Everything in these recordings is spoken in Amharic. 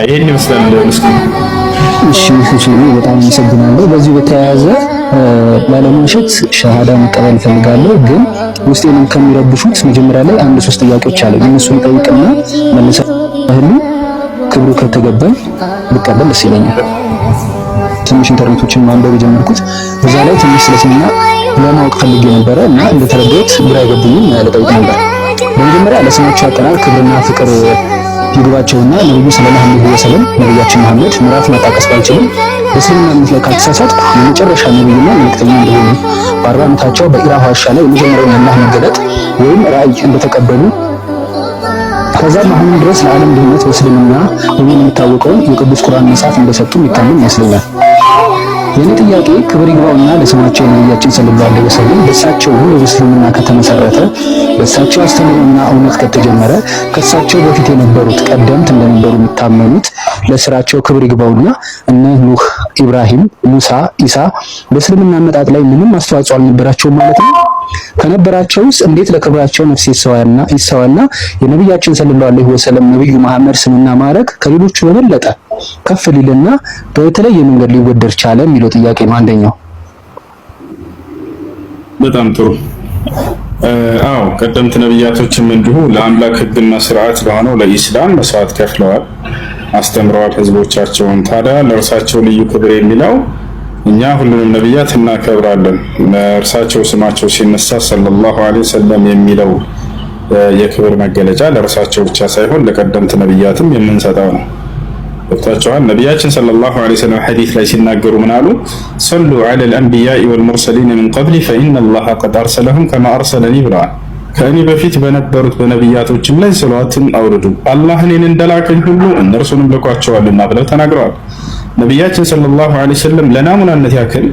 ይሄን ይመስላል ምስኪን። እሺ ሁሴን በጣም አመሰግናለሁ። በዚህ በተያያዘ ላለመሸት ሸሃዳ መቀበል ፈልጋለሁ፣ ግን ውስጤን ከሚረብሹት መጀመሪያ ላይ አንድ ሶስት ጥያቄዎች አሉ። እነሱን ጠይቅና መልሰህልኝ ክብሩ ከተገባኝ ብቀበል ደስ ይለኛል። ትንሽ ኢንተርኔቶችን ማንበብ የጀመርኩት እዛ ላይ ትንሽ ስለስምና ለማወቅ ፈልጌ ነበረ እና እንደተረዳሁት ግራ የገቡኝን ልጠይቅ ነበር። በመጀመሪያ ለስማቸው አጠራር ክብርና ፍቅር ይግባቸውና ነብዩ ሰለላሁ ዐለይሂ ወሰለም ነብያችን መሐመድ ምዕራፍ ማጣቀስ ባልችልም በእስልምና እምነት ላይ ካልተሳሳትኩ የመጨረሻ ነብዩና መልእክተኛ እንደሆኑ በ40 ዓመታቸው በኢራ ዋሻ ላይ የመጀመሪያውን የአላህ መገለጥ ወይም ራእይ እንደተቀበሉ ከዛም አሁንም ድረስ ለዓለም ድህነት በእስልምና የሚታወቀውን የቅዱስ ቁርአን መጽሐፍ እንደሰጡ የሚታመን ይመስለኛል። የኔ ጥያቄ ክብር ይግባውና ለስማቸው ነብያችን ሰለላሁ ዐለይሂ ወሰለም በእሳቸው ሁሉ እስልምና ከተመሰረተ በእሳቸው አስተምህሮና እውነት ከተጀመረ ከእሳቸው በፊት የነበሩት ቀደምት እንደነበሩ የሚታመኑት ለስራቸው ክብር ይግባውና እነ ኑህ፣ ኢብራሂም፣ ሙሳ፣ ኢሳ በእስልምና አመጣጥ ላይ ምንም አስተዋጽኦ አልነበራቸውም ማለት ነው? ከነበራቸውስ እንዴት ለክብራቸው ነፍስ ይሰዋና የነብያችን ሰለላሁ ዐለይሂ ወሰለም ነብዩ መሐመድ ስምና ማዕረግ ከሌሎቹ በበለጠ ከፍ ሊልና በተለየ መንገድ ሊወደድ ቻለ የሚለው ጥያቄ ነው አንደኛው። በጣም ጥሩ። አዎ ቀደምት ነብያቶችም እንዲሁ ለአምላክ ሕግና ስርዓት ለሆነው ለኢስላም መስዋዕት ከፍለዋል፣ አስተምረዋል ህዝቦቻቸውን። ታዲያ ለእርሳቸው ልዩ ክብር የሚለው እኛ ሁሉንም ነብያት እናከብራለን። እርሳቸው ስማቸው ሲነሳ ሰለላሁ ዐለይሂ ወሰለም የሚለው የክብር መገለጫ ለእርሳቸው ብቻ ሳይሆን ለቀደምት ነብያትም የምንሰጠው ነው። ወጣቸዋል። ነብያችን ሰለላሁ ዐለይሂ ወሰለም ሐዲስ ላይ ሲናገሩ ምን አሉ? ሰሉ ዐለል አንቢያኢ ወል ሙርሰሊን ሚን ቀብሊ ፈኢነላሃ ቀድ አርሰለሁም ከማ አርሰለኒ ብለዋል። ከእኔ በፊት በነበሩት በነብያቶችም ላይ ሰላዋትን አውርዱ፣ አላህ እኔን እንደላከኝ ሁሉ እነርሱንም ልኳቸዋልና ብለው ተናግረዋል። ነብያችን ሰለላሁ ዐለይሂ ወሰለም ለናሙናነት ያክል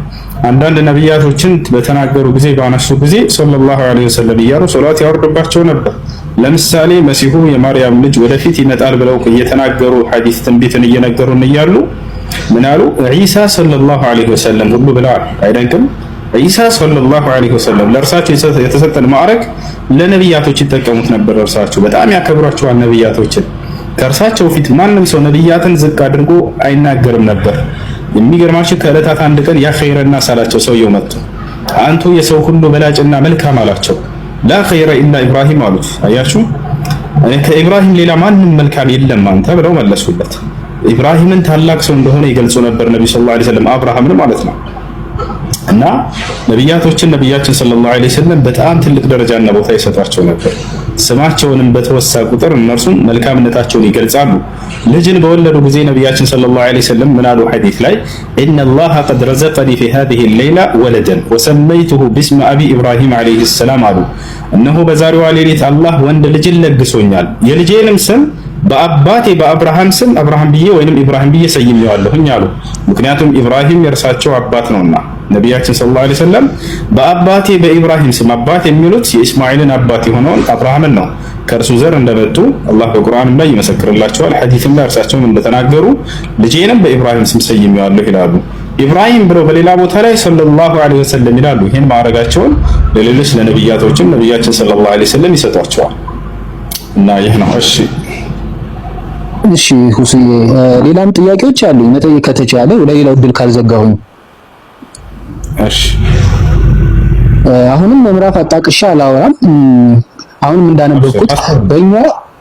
አንዳንድ ነብያቶችን በተናገሩ ጊዜ ባነሱ ጊዜ ሰለላሁ ዐለይሂ ወሰለም እያሉ ሰላዋት ያወርዱባቸው ነበር። ለምሳሌ መሲሁ የማርያም ልጅ ወደፊት ይመጣል ብለው እየተናገሩ ሐዲስ ትንቢትን እየነገሩን እያሉ ምን አሉ? ዒሳ ሰለላሁ ዐለይሂ ወሰለም ሁሉ ብለዋል። አይደንቅም? ዒሳ ሰለላሁ ዐለይሂ ወሰለም ለእርሳቸው የተሰጠን ማዕረግ ለነብያቶች ይጠቀሙት ነበር። እርሳቸው በጣም ያከብሯቸዋል ነብያቶችን። ከእርሳቸው ፊት ማንም ሰው ነብያትን ዝቅ አድርጎ አይናገርም ነበር። የሚገርማችሁ ከዕለታት አንድ ቀን ያ ኸይረና ሳላቸው ሰውየው መጡ። አንቱ የሰው ሁሉ በላጭና መልካም አላቸው። ላ ኸይረ ኢላ ኢብራሂም አሉት። አያችሁ ከኢብራሂም ሌላ ማንም መልካም የለም አንተ ብለው መለሱለት። ኢብራሂምን ታላቅ ሰው እንደሆነ ይገልጹ ነበር ነብዩ ሰለላሁ ዐለይሂ ወሰለም አብርሃምን ማለት ነው። እና ነብያችን ሰለላሁ ዐለይሂ ወሰለም በጣም ትልቅ ደረጃና ቦታ ይሰጧቸው ነበር። ስማቸውንም በተወሳ ቁጥር እነርሱም መልካምነታቸውን ይገልጻሉ። ልጅን በወለዱ ጊዜ ነብያችን ሰለላሁ ዐለይሂ ወሰለም ምን አሉ ሐዲስ ላይ? ኢነላሃ ቀድ ረዘቀኒ ፊ ሃዚሂ ሌይላ ወለደን ወሰመይቱሁ ቢስሚ አቢ ኢብራሂም ዐለይሂ ሰላም አሉ። እነሆ በዛሬዋ ሌሊት አላህ ወንድ ልጅን ለግሶኛል፣ የልጄንም ስም በአባቴ በአብርሃም ስም አብርሃም ብዬ ወይንም ኢብራሂም ብዬ ሰይሜዋለሁኝ አሉ። ምክንያቱም ኢብራሂም የእርሳቸው አባት ነውና ነብያችን ሰለላሁ ዐለይሂ ወሰለም በአባቴ በኢብራሂም ስም አባት የሚሉት የኢስማኤልን አባት የሆነውን አብርሃምን ነው። ከእርሱ ዘር እንደመጡ አላህ በቁርአንም ላይ ይመሰክርላቸዋል። ሐዲስም ላይ እርሳቸውም እንደተናገሩ ልጄንም በኢብራሂም ስም ሰይሜዋለሁ ይላሉ። ኢብራሂም ብለው በሌላ ቦታ ላይ ሰለላሁ ዐለይሂ ወሰለም ይላሉ። ይሄን ማዕረጋቸውን ለሌሎች ለነብያቶችም ነብያችን ሰለላሁ ዐለይሂ ወሰለም ይሰጧቸዋል እና ይህ ነው። እሺ ሁስዬ ሌላም ጥያቄዎች አሉኝ መጠየቅ ከተቻለ ለሌላው ድል ካልዘጋሁኝ። እሺ አሁንም ምዕራፍ አጣቅሻ አላወራም። አሁንም እንዳነበብኩት በእኛ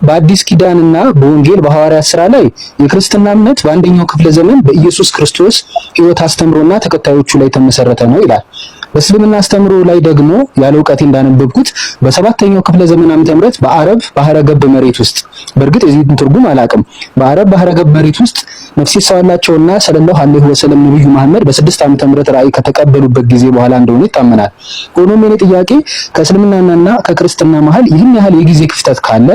በአዲስ ኪዳንና በወንጌል በሐዋርያት ሥራ ላይ የክርስትና እምነት በአንደኛው ክፍለ ዘመን በኢየሱስ ክርስቶስ ሕይወት አስተምሮና ተከታዮቹ ላይ ተመሰረተ ነው ይላል። በእስልምና አስተምሮ ላይ ደግሞ ያለ ዕውቀቴ እንዳነበብኩት በሰባተኛው ክፍለ ዘመን ዓመተ ምህረት በአረብ ባህረ ገብ መሬት ውስጥ በእርግጥ የዚህን ትርጉም አላውቅም። በአረብ ባህረ ገብ መሬት ውስጥ ነፍስ ይሰዋላቸውና ሰለላሁ ዐለይሂ ወሰለም ነብዩ መሐመድ በ6 ዓመተ ምህረት ራእይ ከተቀበሉበት ጊዜ በኋላ እንደሆነ ይታመናል። ሆኖም የኔ ጥያቄ ከእስልምናና ከክርስትና መሃል ይህን ያህል የጊዜ ክፍተት ካለ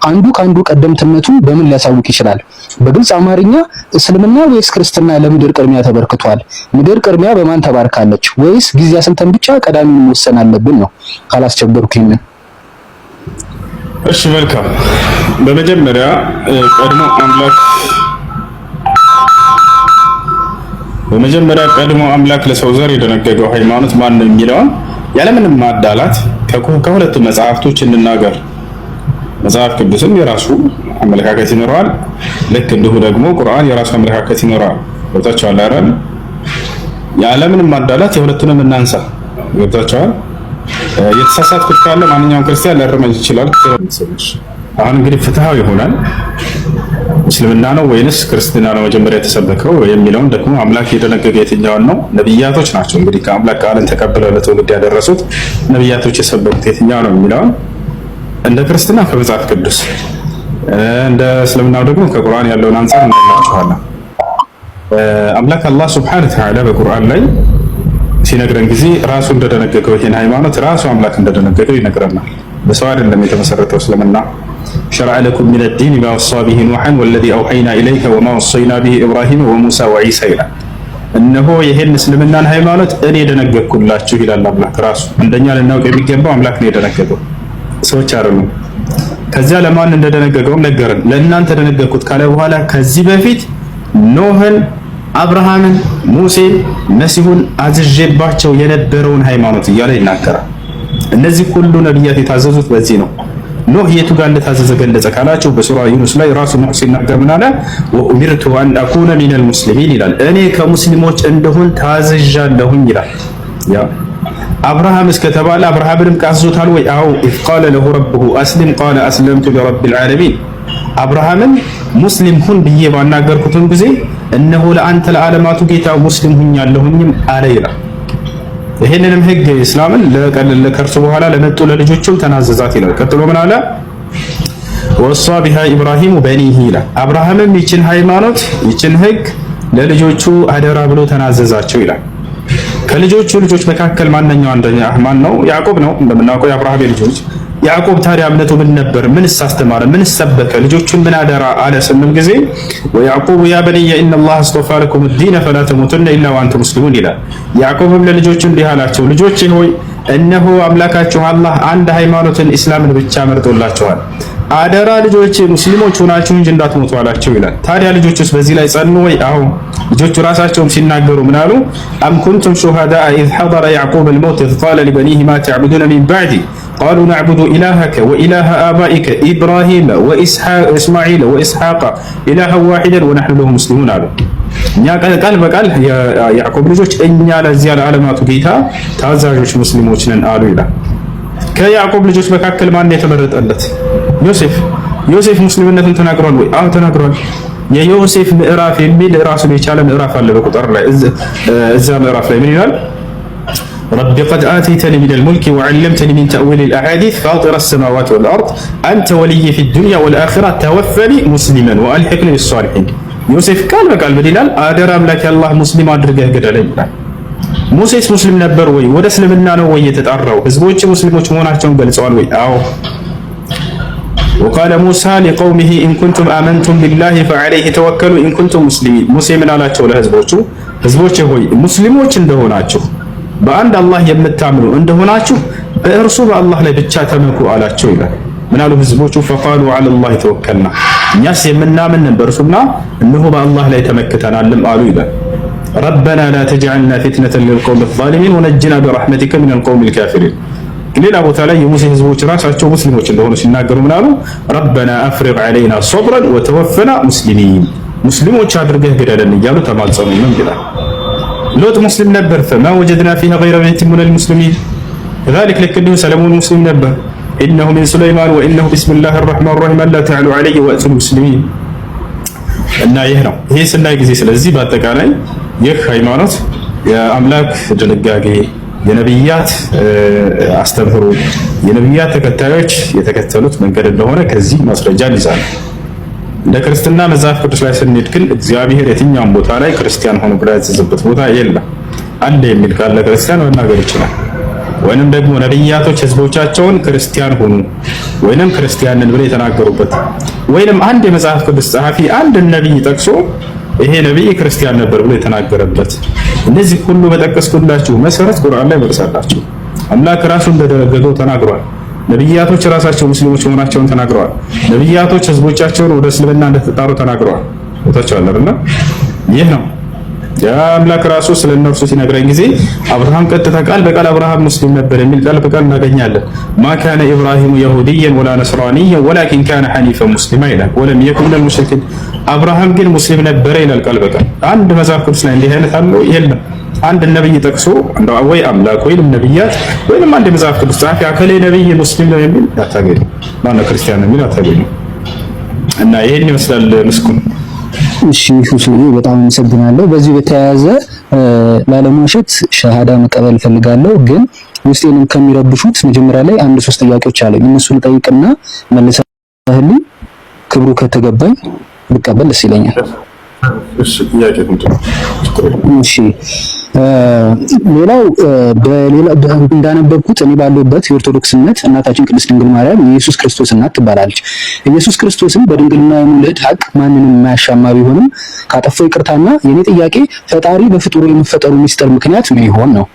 አንዱ ከአንዱ ቀደምትነቱ በምን ሊያሳውቅ ይችላል? በግልጽ አማርኛ እስልምና ወይስ ክርስትና ለምድር ቅድሚያ ተበርክቷል? ምድር ቅድሚያ በማን ተባርካለች? ወይስ ጊዜ አስልተን ብቻ ቀዳሚውን መወሰን አለብን ነው? ካላስቸገርኩኝ። እሺ መልካም። በመጀመሪያ ቀድሞ አምላክ ለሰው ዘር የደነገገው ሃይማኖት ማን ነው የሚለውን ያለምንም ማዳላት ከሁለቱ መጽሐፍቶች እንናገር። መጽሐፍ ቅዱስም የራሱ አመለካከት ይኖረዋል። ልክ እንዲሁ ደግሞ ቁርአን የራሱ አመለካከት ይኖረዋል። ገብታችኋል አይደል? የዓለምንም ማዳላት የሁለቱንም እናንሳ። ገብታችኋል? የተሳሳትኩት ካለ ማንኛውም ክርስቲያን ሊያርመኝ ይችላል። አሁን እንግዲህ ፍትሃዊ ይሆናል እስልምና ነው ወይንስ ክርስትና ነው መጀመሪያ የተሰበከው የሚለውን ደግሞ አምላክ የደነገገ የትኛውን ነው? ነብያቶች ናቸው እንግዲህ ከአምላክ ቃልን ተቀብለው ለትውልድ ያደረሱት ነብያቶች የሰበኩት የትኛው ነው የሚለውን እንደ ክርስትና ከመጽሐፍ ቅዱስ እንደ እስልምናው ደግሞ ከቁርአን ያለውን አንፃር እናያችኋለን። አምላክ አላህ ሱብሓነሁ ወተዓላ በቁርአን ላይ ሲነግረን ጊዜ ራሱ እንደደነገገው ይሄን ሃይማኖት ራሱ አምላክ እንደደነገገው ይነግረናል። በሰው አይደለም የተመሰረተው እስልምና። ሸረዐ ለኩም ሚነ ዲን ማ ወሳ ቢሂ ኑሐን ወለዚ አውሐይና ኢለይከ ወማ ወሰይና ቢሂ ኢብራሂም ወሙሳ ወዒሳ ይላል። እነሆ ይሄን እስልምናን ሃይማኖት እኔ ደነገግኩላችሁ ይላል አምላክ ራሱ። አንደኛ ልናውቅ የሚገባው አምላክ ነው የደነገገው፣ ሰዎች አይደሉም። ከዚያ ለማን እንደደነገገውም ነገረን። ለእናንተ ደነገግኩት ካለ በኋላ ከዚህ በፊት ኖህን፣ አብርሃምን፣ ሙሴን፣ መሲሁን አዝዤባቸው የነበረውን ሃይማኖት እያለ ይናገራል። እነዚህ ሁሉ ነቢያት የታዘዙት በዚህ ነው። ኖህ የቱ ጋር እንደታዘዘ ገለጸ ካላችሁ በሱራ ዩኑስ ላይ ራሱ ኖህ ሲናገር ምን አለ? ወኡሚርቱ አን አኩነ ሚነል ሙስሊሚን ይላል። እኔ ከሙስሊሞች እንደሆን ታዝዣለሁኝ ይላል። ያ አብርሃም እስከተባለ አብርሃምንም ቃዞታል ወይ? አዎ ኢዝ ቃለ ለሁ ረብሁ አስሊም ቃለ አስለምቱ ሊረቢል ዓለሚን። አብርሃምን ሙስሊም ሁን ብዬ ባናገርኩትም ጊዜ እነሆ ለአንተ ለዓለማቱ ጌታ ሙስሊም ሁኛለሁኝም አለ ይላል። ይሄንንም ህግ እስላምን ከእርሱ በኋላ ለመጡ ለልጆቹም ተናዘዛት ይላል። ቀጥሎ ምን አለ? ወሷ ቢሃ ኢብራሂሙ በኒሂ ይላል። አብርሃምም ይችን ሃይማኖት ይችን ህግ ለልጆቹ አደራ ብሎ ተናዘዛቸው ይላል። ከልጆቹ ልጆች መካከል ማንኛው አንደኛ ማን ነው? ያዕቆብ ነው እንደምናውቀው የአብርሃም ልጆች። ያዕቆብ ታዲያ እምነቱ ምን ነበር? ምን አስተማረ? ምን ሰበከ? ልጆቹን ምን አደራ አለ ስንል ጊዜ ወያዕቆብ ያ በንየ ኢነላህ አስጠፋ ለኩም ዲነ ፈላ ተሙቱነ ኢላ ወአንቱም ሙስሊሙን ይላል። ያዕቆብም ለልጆቹ እንዲህ አላቸው፣ ልጆቼ ሆይ እነሆ አምላካችሁ አላህ አንድ ሃይማኖትን ኢስላምን ብቻ መርጦላችኋል። አደራ ልጆቼ ሙስሊሞች ሆናችሁ እንጂ እንዳትሞቱ አላቸው ይላል። ታዲያ ልጆቹስ በዚህ ላይ ጸኑ ወይ? አዎ ልጆቹ ራሳቸውም ሲናገሩ ምን አሉ? አም ኩንቱም ሹሃዳአ ኢዝ ሐደረ ያዕቁብ አልመውት ኢዝ ቃለ ሊበኒሂ ማ ተዕቡዱነ ሚን ባዕዲ ቃሉ ነዕቡዱ ኢላሀከ ወኢላሀ አባኢከ ኢብራሂመ ወኢስማዒለ ወኢስሐቀ ኢላሀን ዋሒደን ወነሕኑ ለሁ ሙስሊሙን አሉ። እኛ ቃል በቃል የያዕቆብ ልጆች እኛ ለዚያ ለዓለማቱ ጌታ ታዛዦች ሙስሊሞች ነን አሉ ይላል። ከያዕቆብ ልጆች መካከል ማን የተመረጠለት? ዮሴፍ። ዮሴፍ ሙስሊምነትን ተናግሯል ወይ? አዎ ተናግሯል። የዮሴፍ ምዕራፍ የሚል ራሱን የቻለ ምዕራፍ አለ በቁጥር ላይ። እዛ ምዕራፍ ላይ ምን ይላል? ረቢ ቀድ አተይተኒ ሚነል ሙልኪ ወዐለምተኒ ሚን ተእዊሊል አሐዲስ ፋጢረ ሰማዋት ወልአርድ አንተ ወልይ ፊ ዱንያ ወልአኺራ ተወፈኒ ሙስሊመን ወአልሒቅኒ ቢሷሊሒን። ዮሴፍ ቃል በቃል ምን ይላል? አደራ አምላክ አላህ ሙስሊም አድርገህ ግደለኝ ይላል። ሙሴስ ሙስሊም ነበር ወይ? ወደ እስልምና ነው ወይ የተጣራው? ህዝቦች ሙስሊሞች መሆናቸውን ገልጸዋል ወይ? አዎ። ወቃለ ሙሳ ሊቀውሚሂ ኢን ኩንቱም አመንቱም ቢላሂ ፈዐለይሂ ተወከሉ ኢን ኩንቱም ሙስሊሚን። ሙሴ ምን አላቸው ለህዝቦቹ? ህዝቦቼ ሆይ ሙስሊሞች እንደሆናችሁ በአንድ አላህ የምታምኑ እንደሆናችሁ በእርሱ በአላህ ላይ ብቻ ተመኩ አላቸው ይላል። ምን አሉ ህዝቦቹ? ፈቃሉ ዐለላሂ ተወከልና፣ እኛስ የምናምን በእርሱና እነሆ በአላህ ላይ ተመክተናልም አሉ ይላል። ረበና ላ ተጅዐልና ፊትነተን ሊልቀውሚ ዛሊሚን ወነጅና ቢረሕመቲከ ሚነል ቀውሚል ካፊሪን። ሌላ ቦታ ላይ የሙሴ ህዝቦች ራሳቸው ሙስሊሞች እንደሆኑ ሲናገሩ ምን አሉ? ረበና አፍሪግ ዐለይና ሶብረን ወተወፈና ሙስሊሚን፣ ሙስሊሞች አድርገህ ግደለን እያሉ ተማጸኑ ምን ይላል። ሎጥ ሙስሊም ነበር። ፈማ ወጀድና ፊሃ ገይረ በይቲን ሚነል ሙስሊሚን። ከዛሊክ ልክ እንዲሁ ሰለሞን ሙስሊም ነበር። ኢነሁ ሚን ሱለይማን ወኢነሁ ቢስሚላሂ ረሕማኒ ረሒም አላ ተዕሉ ዐለይሂ ወእቱኒ ሙስሊሚን። እና ይህ ነው ይሄ ስናይ ጊዜ ስለዚህ በአጠቃላይ ይህ ሃይማኖት የአምላክ ድንጋጌ፣ የነብያት አስተምህሮ፣ የነብያት ተከታዮች የተከተሉት መንገድ እንደሆነ ከዚህ ማስረጃ ይዛል። እንደ ክርስትና መጽሐፍ ቅዱስ ላይ ስንሄድ ግን እግዚአብሔር የትኛውም ቦታ ላይ ክርስቲያን ሆኖ ብሎ ያዘዘበት ቦታ የለም። አንድ የሚል ካለ ክርስቲያን መናገር ይችላል። ወይንም ደግሞ ነብያቶች ህዝቦቻቸውን ክርስቲያን ሆኑ ወይንም ክርስቲያንን ብለው የተናገሩበት ወይንም አንድ የመጽሐፍ ቅዱስ ጸሐፊ አንድ ነብይ ጠቅሶ ይሄ ነብይ ክርስቲያን ነበር ብሎ የተናገረበት እነዚህ ሁሉ በጠቀስኩላችሁ መሰረት ቁርአን ላይ መርሳላችሁ አምላክ ራሱ እንደደረገው ተናግሯል። ነብያቶች ራሳቸው ሙስሊሞች መሆናቸውን ተናግረዋል። ነብያቶች ህዝቦቻቸውን ወደ እስልምና እንደተጣሩ ተናግረዋል። ቦታቸው አለ አይደል? ይህ ነው የአምላክ ራሱ ስለነርሱ ሲነግረን ጊዜ አብርሃም ቀጥታ ቃል በቃል አብርሃም ሙስሊም ነበር የሚል ቃል በቃል እናገኛለን። ማ ካነ ኢብራሂሙ የሁዲየን ወላ ነስራንየን ወላኪን ካነ ሐኒፈን ሙስሊማ ይላል። ወለም የኩን ሚነል ሙሽሪኪን አብርሃም ግን ሙስሊም ነበረ ይላል ቃል በቃል። አንድ መጽሐፍ ቅዱስ ላይ እንዲህ አይነት አለው የለም። አንድ ነብይ ጠቅሶ እንደው ወይ አምላክ ወይም ነብያት ወይም አንድ መጽሐፍ ቅዱስ ጻፊ አከለ ነብይ ሙስሊም ነው የሚል አታገኙ። ማነው ክርስቲያን ነው የሚል አታገኙ። እና ይሄን ይመስላል ምስኩን። እሺ ሁሴን በጣም አመሰግናለሁ። በዚህ በተያያዘ ላለማሸት ሸሃዳ መቀበል ፈልጋለሁ፣ ግን ውስጤንም ከሚረብሹት መጀመሪያ ላይ አንድ ሶስት ጥያቄዎች አሉኝ። እነሱን ጠይቅና መልሰህልኝ ክብሩ ከተገባኝ ብቀበል ደስ ይለኛል። እሺ ጥያቄ እሺ ሌላው እንዳነበብኩት እኔ ባለሁበት የኦርቶዶክስ እምነት እናታችን ቅድስት ድንግል ማርያም የኢየሱስ ክርስቶስ እናት ትባላለች። ኢየሱስ ክርስቶስን በድንግልና የመውለድ ሀቅ ማንንም የማያሻማ ቢሆንም ካጠፋው ይቅርታና የኔ ጥያቄ ፈጣሪ በፍጡሩ የመፈጠሩ ሚስጥር ምክንያት ምን ይሆን ነው።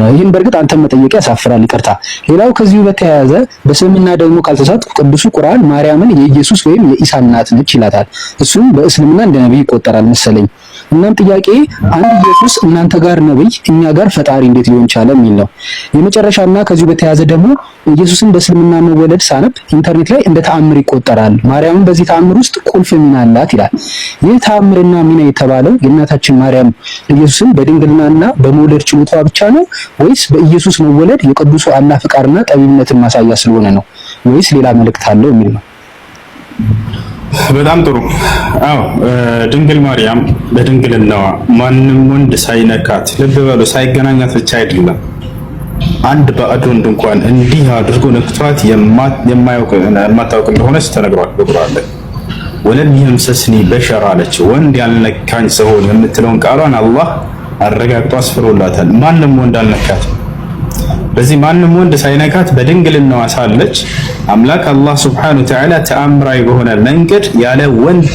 ይህን በእርግጥ አንተም መጠየቅ ያሳፍራል፣ ይቅርታ። ሌላው ከዚሁ በተያያዘ በእስልምና ደግሞ ካልተሳትኩ ቅዱሱ ቁርአን ማርያምን የኢየሱስ ወይም የኢሳ እናት ነች ይላታል። እሱም በእስልምና እንደ ነብይ ይቆጠራል መሰለኝ። እናም ጥያቄ አንድ ኢየሱስ እናንተ ጋር ነብይ እኛ ጋር ፈጣሪ እንዴት ሊሆን ቻለ የሚል ነው። የመጨረሻና ከዚሁ በተያያዘ ደግሞ ኢየሱስን በእስልምና መወለድ ሳነብ ኢንተርኔት ላይ እንደ ተአምር ይቆጠራል፣ ማርያምን በዚህ ተአምር ውስጥ ቁልፍ ሚና አላት ይላል። ይህ ተአምርና ሚና የተባለው የእናታችን ማርያም ኢየሱስን በድንግልናና በመውለድ ችሎታዋ ብቻ ነው ወይስ በኢየሱስ መወለድ የቅዱሱ አላህ ፍቃድና ጠቢብነትን ማሳያ ስለሆነ ነው ወይስ ሌላ መልእክት አለው የሚል ነው። በጣም ጥሩ። አዎ ድንግል ማርያም በድንግልናዋ ማንም ወንድ ሳይነካት፣ ልብ በሉ ሳይገናኛት ብቻ አይደለም፣ አንድ ባዕድ ወንድ እንኳን እንዲህ አድርጎ ነክቷት የማታውቅ እንደሆነች ተነግሯል በቁርአን ላይ። ወለም የምሰስኒ በሸር አለች፣ ወንድ ያልነካኝ ሰሆን የምትለውን ቃሏን አላህ አረጋግጦ አስፍሮላታል። ማንም ወንድ አልነካት። በዚህ ማንም ወንድ ሳይነካት በድንግልናዋ ሳለች አምላክ አላህ ሱብሓነሁ ወተዓላ ተአምራዊ በሆነ መንገድ ያለ ወንድ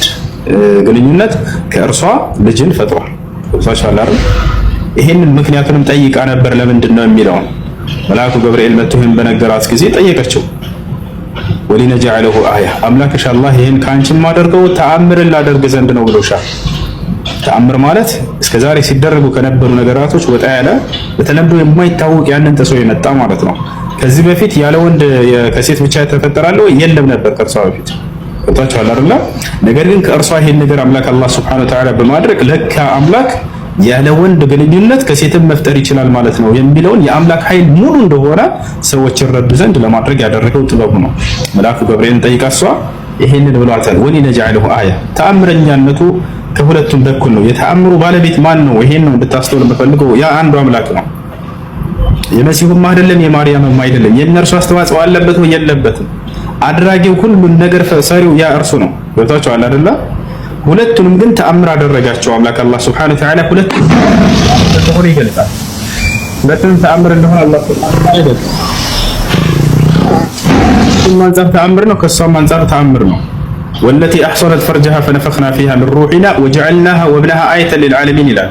ግንኙነት ከእርሷ ልጅን ፈጥሯል። ወሳሻላር ይሄንን ምክንያቱንም ጠይቃ ነበር። ለምንድን ነው የሚለው መልአኩ ገብርኤል መጥቶ ይሄን በነገራት ጊዜ ጠየቀችው። ወሊነጀዐለሁ አያ አምላክሽ አላህ ይሄን ካንቺም ማደርገው ተአምርን ላደርግ ዘንድ ነው ብሎሻል። ተአምር ማለት እስከዛሬ ሲደረጉ ከነበሩ ነገራቶች ወጣ ያለ በተለምዶ የማይታወቅ ያንን ጥሶ የመጣ ማለት ነው። ከዚህ በፊት ያለ ወንድ ከሴት ብቻ ተፈጠራለሁ የለም ነበር ከእርሷ በፊት ወጣቻለ አይደል? ነገር ግን ከእርሷ ይሄን ነገር አምላክ አላህ Subhanahu Wa Ta'ala በማድረግ ለካ አምላክ ያለ ወንድ ግንኙነት ከሴትም መፍጠር ይችላል ማለት ነው የሚለውን የአምላክ ኃይል ሙሉ እንደሆነ ሰዎች ይረዱ ዘንድ ለማድረግ ያደረገው ጥበቡ ነው። መልአኩ ገብርኤልን ጠይቃ እሷ ይሄንን ብሏታል። ወሊነጀዐለሁ አያ ተአምረኛነቱ ከሁለቱም በኩል ነው። የተአምሩ ባለቤት ማን ነው? ይሄን ነው እንድታስተውል የምፈልገው። ያ አንዱ አምላክ ነው። የመሲሁም አይደለም የማርያምም አይደለም። የእነርሱ አስተዋጽኦ አለበት ወይ የለበትም? አድራጊው ሁሉን ነገር ሰሪው ያ እርሱ ነው። ገብታችኋል አይደለ? ሁለቱንም ግን ተአምር አደረጋቸው አምላክ አላህ Subhanahu Wa Ta'ala። ሁለቱም እንደሆነ ይገልጻል። ሁለቱም ተአምር እንደሆነ አላህ Subhanahu Wa Ta'ala ይገልጻል። አንጻር ተአምር ነው፣ ከሷም አንጻር ተአምር ነው። ወለቲ አሕሰነት ፈርጀሃ ፈነፈኽና ፊሃ ሚን ሩሒና ወጀዐልናሃ ወብነሃ አየተን ሊልዓለሚን ይላል።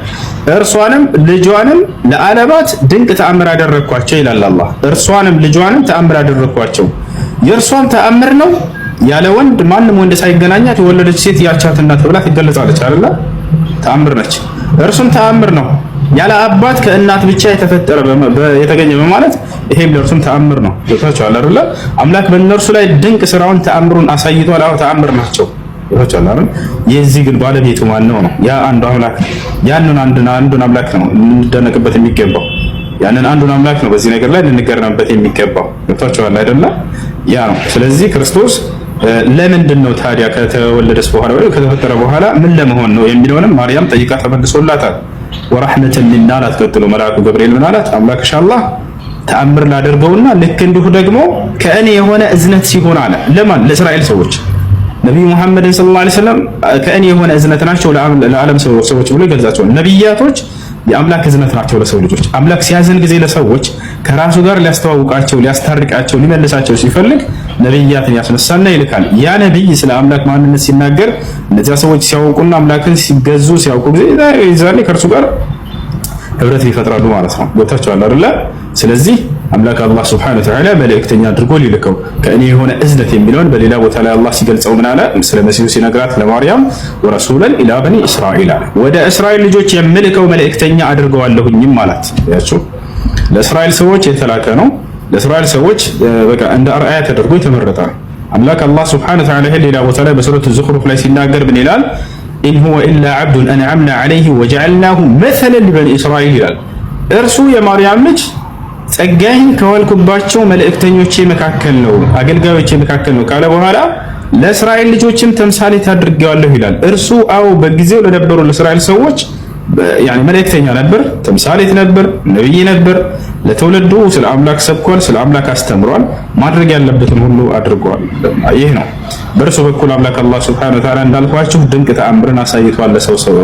እርሷንም ልጇንም ለዓለማት ድንቅ ተአምር አደረግኳቸው ይላል አላህ። እርሷንም ልጇንም ተአምር አደረግኳቸው። የእርሷም ተአምር ነው ያለ ወንድ ማንም ወንድ ሳይገናኛት የወለደች ሴት ያቻትና ተብላ ትገለጻለች አይደል? ተአምር ነች። እርሱም ተአምር ነው ያለ አባት ከእናት ብቻ የተፈጠረ የተገኘ በማለት ይሄም ለእርሱም ተአምር ነው። ገብታችኋል አይደል? አምላክ በእነርሱ ላይ ድንቅ ስራውን ተአምሩን አሳይቷል። አዎ ተአምር ናቸው። ገብታችኋል አይደል? የዚህ ግን ባለቤቱ ማን ነው? ያ አንዱ አምላክ ነው። ያንን አንዱን አምላክ ነው እንደነቅበት የሚገባው። ያንን አንዱን አምላክ ነው በዚህ ነገር ላይ ልንገረምበት የሚገባው። ገብታችኋል አይደል? ያ ነው። ስለዚህ ክርስቶስ ለምንድን ነው ታዲያ ከተወለደስ በኋላ ወይ ከተፈጠረ በኋላ ምን ለመሆን ነው የሚለውንም ማርያም ጠይቃ ተመልሶላታል። ወራህመተን ሚና አትቀጥሉ መልአኩ ገብርኤል ምን አላት? አምላክሽ አላህ ተአምር ላደርገውና ልክ እንዲሁ ደግሞ ከእኔ የሆነ እዝነት ሲሆን አለ። ለማን? ለእስራኤል ሰዎች። ነብዩ መሐመድን ሰለላሁ ዐለይሂ ወሰለም ከእኔ የሆነ እዝነት ናቸው ለዓለም ሰዎች ብሎ ይገልጻቸዋል። ነብያቶች የአምላክ እዝነት ናቸው ለሰው ልጆች። አምላክ ሲያዝን ጊዜ ለሰዎች ከራሱ ጋር ሊያስተዋውቃቸው፣ ሊያስታርቃቸው፣ ሊመልሳቸው ሲፈልግ ነብያትን ያስነሳና ይልካል። ያ ነብይ ስለ አምላክ ማንነት ሲናገር እነዚያ ሰዎች ሲያውቁና አምላክን ሲገዙ ሲያውቁ ጊዜ ዛሬ ከእርሱ ጋር ህብረት ይፈጥራሉ ማለት ነው። ገብታችኋል አይደለ? ስለዚህ አምላክ አላህ ሱብሓነሁ ወተዓላ መልእክተኛ አድርጎ ሊልከው ከእኔ የሆነ እዝነት የሚለውን በሌላ ቦታ ላይ አላህ ሲገልጸው ምን አለ? ስለ መሲሁ ሲነግራት ለማርያም ወረሱለን ኢላ በኒ እስራኤል አለ። ወደ እስራኤል ልጆች የምልከው መልእክተኛ አድርገዋለሁኝም አላት። ያቸው ለእስራኤል ሰዎች የተላከ ነው። ለእስራኤል ሰዎች በቃ እንደ አርአያ ተደርጎ የተመረጠ ነው። አምላክ አላህ ሱብሓነሁ ወተዓላ ሌላ ቦታ ላይ በሱረቱ ዙኽሩፍ ላይ ሲናገር ምን ይላል? ኢን ሁወ ኢላ ዐብዱን አንዐምና ዐለይሂ ወጀዐልናሁ መሰለን ሊበኒ እስራኤል ይላል። እርሱ የማርያም ልጅ ጸጋዬን ከዋልኩባቸው መልእክተኞቼ መካከል ነው፣ አገልጋዮቼ መካከል ነው ካለ በኋላ ለእስራኤል ልጆችም ተምሳሌት አድርጌዋለሁ ይላል። እርሱ በጊዜው ለነበሩ ለእስራኤል ሰዎች ያኒ መልእክተኛ ነበር፣ ተምሳሌት ነበር፣ ነብይ ነበር። ለትውልዱ ስለ አምላክ ሰብኳል፣ ስለ አምላክ አስተምሯል፣ ማድረግ ያለበትን ሁሉ አድርጓል። ይህ ነው በእርሱ በኩል አምላክ አላህ ሱብሓነሁ ወተዓላ እንዳልኳችሁ ድንቅ ተአምርን አሳይቷል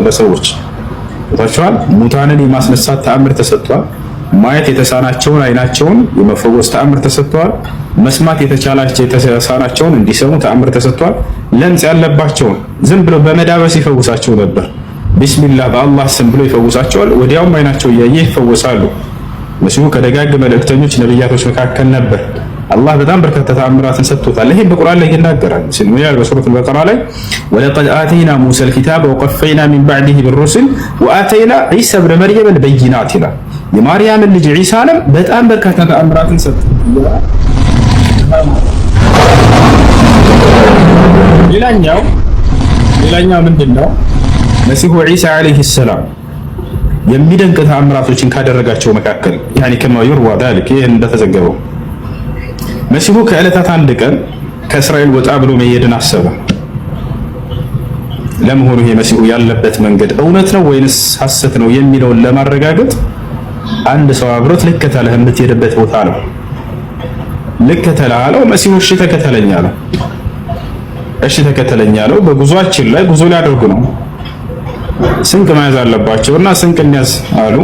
ለሰዎች ታቸዋል። ሙታንን የማስነሳት ተአምር ተሰጥቷል። ማየት የተሳናቸውን አይናቸውን የመፈወስ ተአምር ተሰጥቷል። መስማት የተሳናቸውን እንዲሰሙ ተአምር ተሰጥቷል። ለምጽ ያለባቸውን ዝም ብሎ በመዳበስ ይፈውሳቸው ነበር። ቢስሚላህ በአላህ ስም ብሎ ይፈውሳቸዋል። ወዲያውም አይናቸው እያየ ይፈወሳሉ። መሲሁ ከደጋግ መልእክተኞች ነብያቶች መካከል ነበር። አላህ በጣም በርካታ ተአምራትን ሰጥቶታል። ይሄ በቁርአን ላይ ይናገራል። ሲልሚያል በሱረቱል በቀራ ላይ ወለቀድ አተይና ሙሰል ኪታበ ወቀፈይና ሚን ባዕዲሂ ቢሩሱል ወአተይና ዒሳ ኢብነ መርየም አልበይናት ይላል። የማርያምን ልጅ ዒሳንም በጣም በርካታ ተአምራትን ሰጥቶታል። ሌላኛው ምንድነው? መሲሁ ዒሳ አለይሂ ሰላም የሚደንቅ ተአምራቶችን ካደረጋቸው መካከል ያኒ ከማ ይርዋ ذلك ይሄን እንደተዘገበው መሲሁ ከዕለታት አንድ ቀን ከእስራኤል ወጣ ብሎ መሄድን አሰበ። ለመሆኑ ይሄ መሲሁ ያለበት መንገድ እውነት ነው ወይንስ ሐሰት ነው የሚለውን ለማረጋገጥ አንድ ሰው አብሮት ልከተለህ የምትሄድበት ቦታ ነው። ልከተለህ አለው። መሲሁ እሺ ተከተለኝ አለው። እሺ ተከተለኝ አለው። በጉዟችን ላይ ጉዞ ሊያደርጉ ነው። ስንቅ መያዝ አለባቸውና ስንቅ እንያዝ አሉ።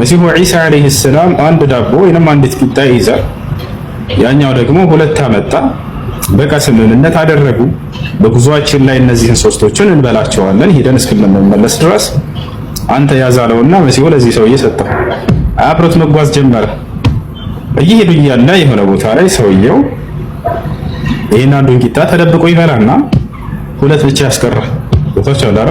መሲሁ ዒሳ አለይሂ ሰላም አንድ ዳቦ ወይንም አንዲት ቂጣ ይይዛል። ያኛው ደግሞ ሁለት አመጣ። በቃ ስምምነት አደረጉ። በጉዟችን ላይ እነዚህን ሶስቶችን እንበላቸዋለን ሄደን እስክንመለስ ድረስ አንተ ያዛለውና መሲሁ ለዚህ ሰውዬ ሰጠው። አብሮት መጓዝ ጀመረ። እየሄዱ እያለ የሆነ ቦታ ላይ ሰውየው ይሄን አንዱን ቂጣ ተደብቆ ይበላና ሁለት ብቻ ያስቀራል። ቦታቸው አላረ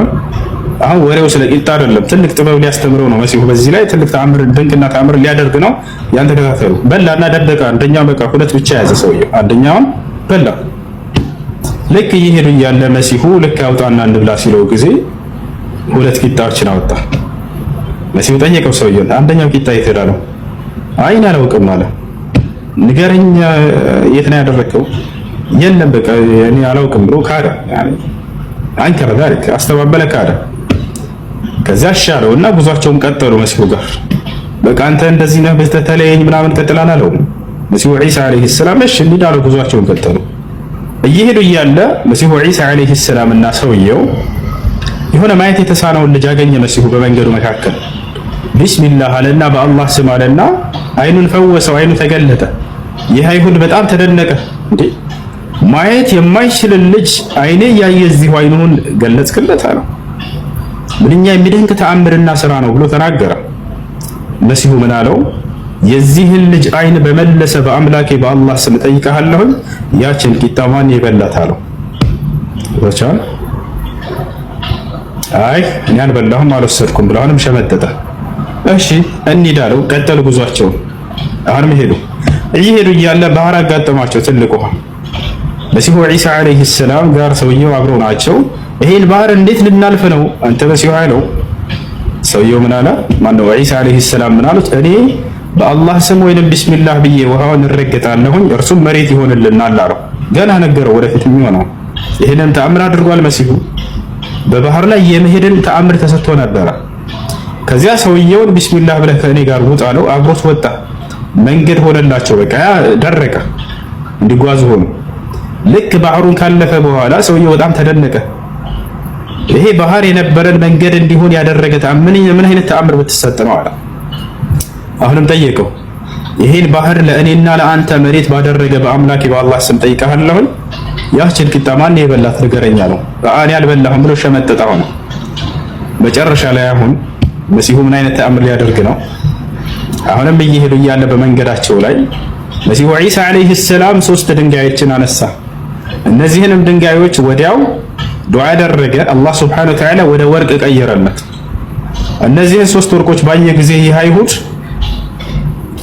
አሁን ወሬው ስለ ቂጣ አይደለም፣ ትልቅ ጥበብ ሊያስተምረው ነው መሲሁ። በዚህ ላይ ትልቅ ተአምር ድንቅና ተአምር ሊያደርግ ነው። ያን ተከታተሉ። በላና ደበቀ። አንደኛው በቃ ሁለት ብቻ ያዘ ሰውየው፣ አንደኛውን በላ። ልክ እየሄዱ እያለ መሲሁ ልክ አውጣና እንብላ ሲለው ጊዜ ሁለት ቂጣዎችን አወጣ። መሲሁ ጠየቀው ሰውየው፣ አንደኛው ቂጣ የት ሄዳ ነው? አይን አላውቅም አለ። ንገረኝ፣ የት ነው ያደረከው? የለም በቃ እኔ አላውቅም ብሎ ካደ። አንከረ ذلك አስተባበለ፣ ካደ። ከዛ ሻለውና ጉዟቸውን ቀጠሉ መሲሁ ጋር። በቃ አንተ እንደዚህ ነህ በተለየኝ ምናምን ቀጥላና አለው መሲሁ ዒሳ አለይሂ ሰላም። እሺ እንዲዳሉ ጉዟቸውን ቀጠሉ። እየሄዱ እያለ መሲሁ ዒሳ አለይሂ ሰላም እና ሰውየው የሆነ ማየት የተሳነውን ልጅ አገኘ መሲሁ በመንገዱ መካከል። ቢስሚላህ አለና በአላህ ስም አለና አይኑን ፈወሰው። አይኑ ተገለጠ። ይህ አይሁድ በጣም ተደነቀ። እንዴ ማየት የማይችል ልጅ አይኔ ያየ እዚሁ አይኑን ገለጽክለት አለው። ምንኛ የሚደንቅ ተአምርና ስራ ነው ብሎ ተናገረ። መሲሁ ምን አለው? የዚህን ልጅ አይን በመለሰ በአምላኬ በአላህ ስም ጠይቀሃለሁ፣ ያችን ቂጣ ማን የበላት አለው። ወቻል አይ እኔ አልበላሁም አልወሰድኩም ብሎ አሁንም ሸመጠጠ። እሺ እንሂድ አለው። ቀጠሉ ጉዟቸው። አሁንም ሄዱ። እየሄዱ እያለ ባህር አጋጠማቸው፣ ትልቅ ውሃ። መሲሁ ዒሳ አለይሂ ሰላም ጋር ሰውየው አብረው ናቸው። ይሄን ባህር እንዴት ልናልፍ ነው አንተ መሲሁ አለው። ሰውየው ምን አለ? ማነው ዒሳ አለይሂ ሰላም ምን አሉት? እኔ በአላህ ስም ወይንም ቢስሚላህ ብዬ ውሃውን እረግጣለሁኝ እርሱም መሬት ይሆንልናል አለው። ገና ነገረው ወደፊት የሚሆነው። ይሄንን ተአምር አድርጓል መሲሁ። በባህር ላይ የመሄድን ተአምር ተሰጥቶ ነበረ። ከዚያ ሰውየውን ቢስሚላህ ብለህ ከእኔ ጋር ውጣ አለው። አብሮት ወጣ። መንገድ ሆነላቸው። በቃ ደረቀ፣ እንዲጓዙ ሆኑ። ልክ ባህሩን ካለፈ በኋላ ሰውየው በጣም ተደነቀ። ይሄ ባህር የነበረን መንገድ እንዲሆን ያደረገ ምን አይነት ተአምር ብትሰጥ ነው አለ። አሁንም ጠየቀው። ይሄን ባህር ለእኔና ለአንተ መሬት ባደረገ በአምላኬ በአላህ ስም ጠይቀሃለሁ፣ ያችን ቂጣ ማን የበላት ንገረኝ አለው። እኔ አልበላሁም ብሎ ሸመጠጠ። ሆነ መጨረሻ ላይ አሁን መሲሁ ምን አይነት ተአምር ሊያደርግ ነው? አሁንም እየሄዱ እያለ በመንገዳቸው ላይ መሲሁ ዒሳ አለይሂ ሰላም 3 ድንጋዮችን አነሳ። እነዚህንም ድንጋዮች ወዲያው ዱዓ አደረገ። አላህ ሱብሓነሁ ወተዓላ ወደ ወርቅ ቀየረለት። እነዚህን 3 ወርቆች ባየ ጊዜ ይህ አይሁድ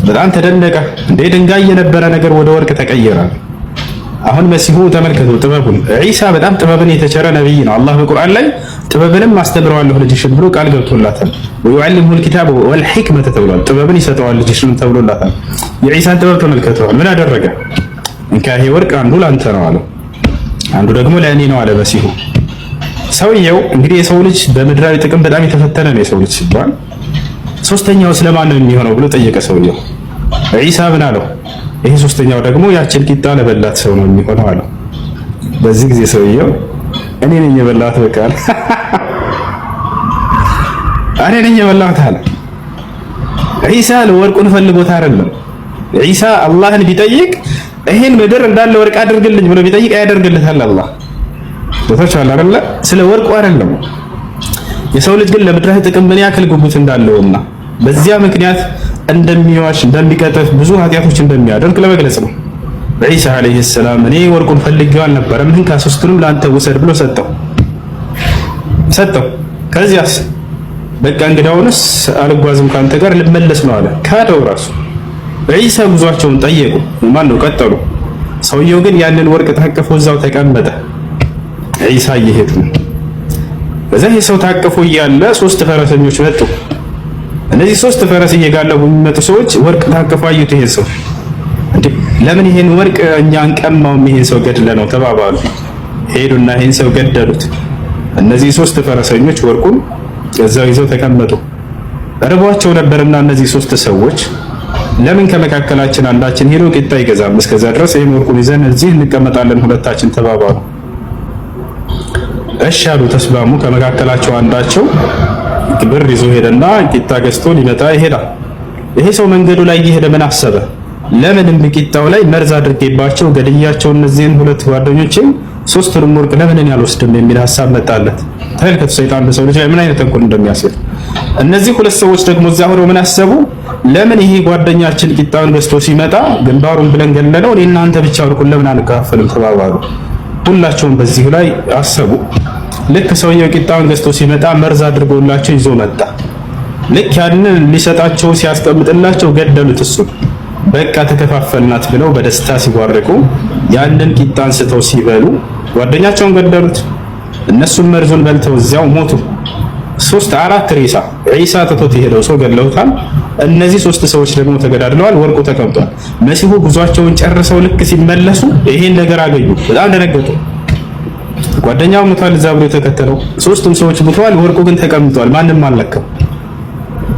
በጣም ተደነቀ። እንደ ድንጋይ የነበረ ነገር ወደ ወርቅ ተቀየረ። አሁን መሲሁ ተመልከቱ ጥበቡን። ዒሳ በጣም ጥበብን የተቸረ ነብይ ነው። አላህ በቁርአን ላይ ጥበብንም አስተምረዋለሁ ልጅሽን ብሎ ቃል ገብቶላታል። ወዩዓሊሙሁል ኪታበ ወል ሒክመተ ተብሏል። ጥበብን ይሰጠዋል ልጅሽን ተብሎላታል። የዒሳን ጥበብ ተመልከተዋል። ምን አደረገ? እንካ ይሄ ወርቅ አንዱ ላንተ ነው አለው፣ አንዱ ደግሞ ለእኔ ነው አለ መሲሁ። ሰውየው እንግዲህ የሰው ልጅ በምድራዊ ጥቅም በጣም የተፈተነ ነው የሰው ልጅ ሲባል፣ ሶስተኛው ስለማን ነው የሚሆነው ብሎ ጠየቀ ሰውየው። ዒሳ ምን አለው? ይሄ ሶስተኛው ደግሞ ያችን ቂጣ ለበላት ሰው ነው የሚሆነው አለው። በዚህ ጊዜ ሰውየው እኔ ነኝ የበላት በቃ እኔ ነኝ የበላት አለ። ዒሳ ለወርቁን ፈልጎት አይደለም። ዒሳ አላህን ቢጠይቅ ይሄን ምድር እንዳለ ወርቅ አድርግልኝ ብሎ ቢጠይቅ ያደርግለታል አላህ። ቦታቻል አይደለ? ስለ ወርቁ አይደለም። የሰው ልጅ ግን ለምድራዊ ጥቅም ምን ያክል ጉጉት እንዳለውና በዚያ ምክንያት እንደሚዋሽ እንደሚቀጥፍ ብዙ ኃጢያቶች እንደሚያደርግ ለመግለጽ ነው። ዒሳ አለይሂ ሰላም እኔ ወርቁን ፈልጌው አልነበረም፣ ምን ከሶስቱንም ለአንተ ውሰድ ብሎ ሰጠው። ከዚያስ በቃ እንግዳውንስ አልጓዝም ካንተ ጋር ልመለስ ነው አለ። ካደው ራሱ ዒሳ ጉዟቸውን ጠየቁ። ማን ነው ቀጠሉ። ሰውየው ግን ያንን ወርቅ ታቅፎ እዛው ተቀመጠ። ዒሳ እየሄዱ ነው። በዛ ሰው ታቅፎ እያለ 3 ፈረሰኞች መጡ። እነዚህ 3 ፈረስ እየጋለቡ የሚመጡ ሰዎች ወርቅ ታቅፎ አዩት። ይሄን ሰው እንዴ ለምን ይሄን ወርቅ እኛ አንቀማውም? ይሄን ሰው ገድለ ነው ተባባሉ። ሄዱና ይሄን ሰው ገደሉት። እነዚህ 3 ፈረሰኞች ወርቁን እዛው ይዘው ተቀመጡ። ረቧቸው ነበርና እነዚህ 3 ሰዎች ለምን ከመካከላችን አንዳችን ሄዶ ቂጣ ይገዛም? እስከዛ ድረስ ይሄን ወርቁን ይዘን እዚህ እንቀመጣለን ሁለታችን ተባባሉ። እሺ አሉ፣ ተስማሙ። ከመካከላቸው አንዳቸው ብር ይዞ ሄደና ቂጣ ገዝቶ ሊመጣ ይሄዳል። ይሄ ሰው መንገዱ ላይ እየሄደ ምን አሰበ? ለምንም ቂጣው ላይ መርዝ አድርጌባቸው ገድያቸው እነዚህን 2 ጓደኞቼን 3ቱንም ወርቅ ለምን እኔ አልወስድም የሚል ሐሳብ መጣለት። ተመልከቱ ሰይጣን በሰው ልጅ ላይ ምን አይነት ተንኮል እንደሚያስብ። እነዚህ 2 ሰዎች ደግሞ እዛ ሆነው ምን አሰቡ? ለምን ይሄ ጓደኛችን ቂጣውን ገዝቶ ሲመጣ ግንባሩን ብለን ገለለው፣ እኔ እናንተ ብቻ ወርቁን ለምን አንካፈልም ተባባሉ። ሁላቸውም በዚህ ላይ አሰቡ። ልክ ሰውየው ቂጣውን ገዝቶ ሲመጣ መርዝ አድርጎላቸው ይዞ መጣ። ልክ ያንን ሊሰጣቸው ሲያስቀምጥላቸው ገደሉት እሱን። በቃ ተከፋፈልናት ብለው በደስታ ሲጓርቁ ያንን ቂጣ አንስተው ሲበሉ ጓደኛቸውን ገደሉት። እነሱም መርዙን በልተው እዚያው ሞቱ። 3-4 ሬሳ ዒሳ ትቶት የሄደው ሰው ገድለውታል። እነዚህ 3 ሰዎች ደግሞ ተገዳድለዋል። ወርቁ ተቀምጧል። መሲሁ ጉዟቸውን ጨርሰው ልክ ሲመለሱ ይሄን ነገር አገኙ። በጣም ደነገጡ። ጓደኛው ሞቷል እዛ ብሎ የተከተለው 3ቱም ሰዎች ሞተዋል። ወርቁ ግን ተቀምጧል። ማንም አልነካው።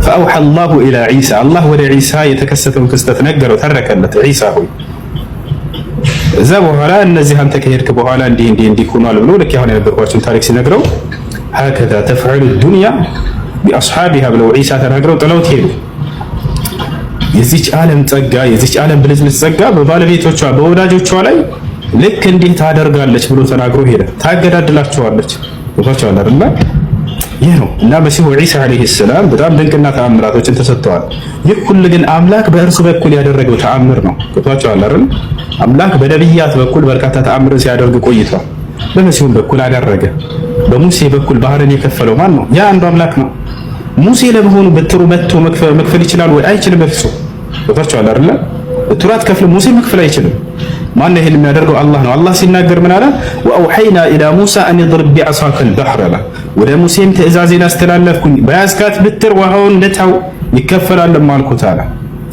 فأوحى الله إلى عيسى الله ወደ ዒሳ የተከሰተውን ክስተት ነገረው፣ ተረከለት። ዒሳ ሆይ እዛ በኋላ እነዚህ አንተ ከሄድክ በኋላ እንዲህ ሆኗል ብሎ ልክ አሁን የነገርኳችሁን ታሪክ ሲነግረው هكذا تفعل الدنيا بأصحابها ብለው ዒሳ ተናግረው ጥለውት ሄዱ። የዚች ዓለም ጸጋ የዚች ዓለም ብልጭልጭ ጸጋ በባለቤቶቿ በወዳጆቿ ላይ ልክ እንዲህ ታደርጋለች ብሎ ተናግሮ ሄደ። ታገዳድላቸዋለች። ወጣቻው አይደል? ይህ ነው እና መሲሁ ዒሳ አለይሂ ሰላም በጣም ድንቅና ተአምራቶችን ተሰጥተዋል። ይህ ሁሉ ግን አምላክ በእርሱ በኩል ያደረገው ተአምር ነው። ወጣቻው አይደል? አምላክ በነብያት በኩል በርካታ ተአምርን ሲያደርግ ቆይቷል። በመሲሁም በኩል አደረገ። በሙሴ በኩል ባህርን የከፈለው ማን ነው? ያ አንዱ አምላክ ነው። ሙሴ ለመሆኑ በትሩ መጥቶ መክፈል ይችላል ወይ? አይችልም። በፍጹም ወጣቻው አይደል? በትራት ከፍለ ሙሴ መክፈል አይችልም። ማን ነው ይሄን የሚያደርገው? አላህ ነው። አላህ ሲናገር ምን አለ? ወአውሐይና ኢላ ሙሳ አን ይድሪብ ቢዐሳከ አልበሕረ አለ። ወደ ሙሴም ትእዛዜን አስተላለፍኩኝ በያዝካት ብትር ውሃውን ንታው ይከፈላል አልኩት አለ።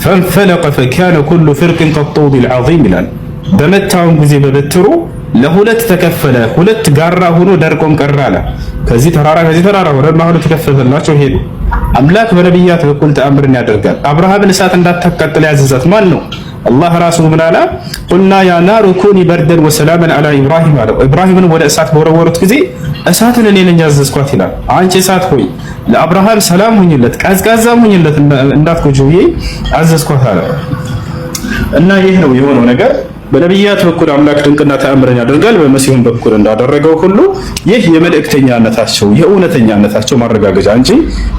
ፈንፈለቀ ፈካነ ኩሉ ፍርቅን ከጡቢል ዐዚም ይላል። በመታውን ጊዜ በበትሩ ለሁለት ተከፈለ፣ 2 ጋራ ሆኖ ደርቆም ቀረ አለ። ከዚህ ተራራ ወደ ሁለት ተከፈለላቸው ሄዱ። አምላክ በነብያት በኩል ተአምርን ያደርጋል። አብርሃምን እሳት እንዳታቃጥል ያዘዛት ማን ነው? አላህ ራሱ ምን አለ? ቁልና ያ ናሩ ኩኒ በርደን ወሰላመን አላ ኢብራሂም አለ። ኢብራሂምን ወደ እሳት በወረወሩት ጊዜ እሳትን እኔ ነኝ ያዘዝኳት ይላል። አንቺ እሳት ሆይ ለአብርሃም ሰላም ሁኝለት፣ ቀዝቃዛም ሁኝለት እንዳትጎጂው አዘዝኳት አለ። እና ይህ ነው የሆነው ነገር። በነቢያት በኩል አምላክ ድንቅና ተአምረኛ ያደርጋል በመሲሁም በኩል እንዳደረገው ሁሉ ይህ የመልእክተኛነታቸው የእውነተኛነታቸው ማረጋገጫ እንጂ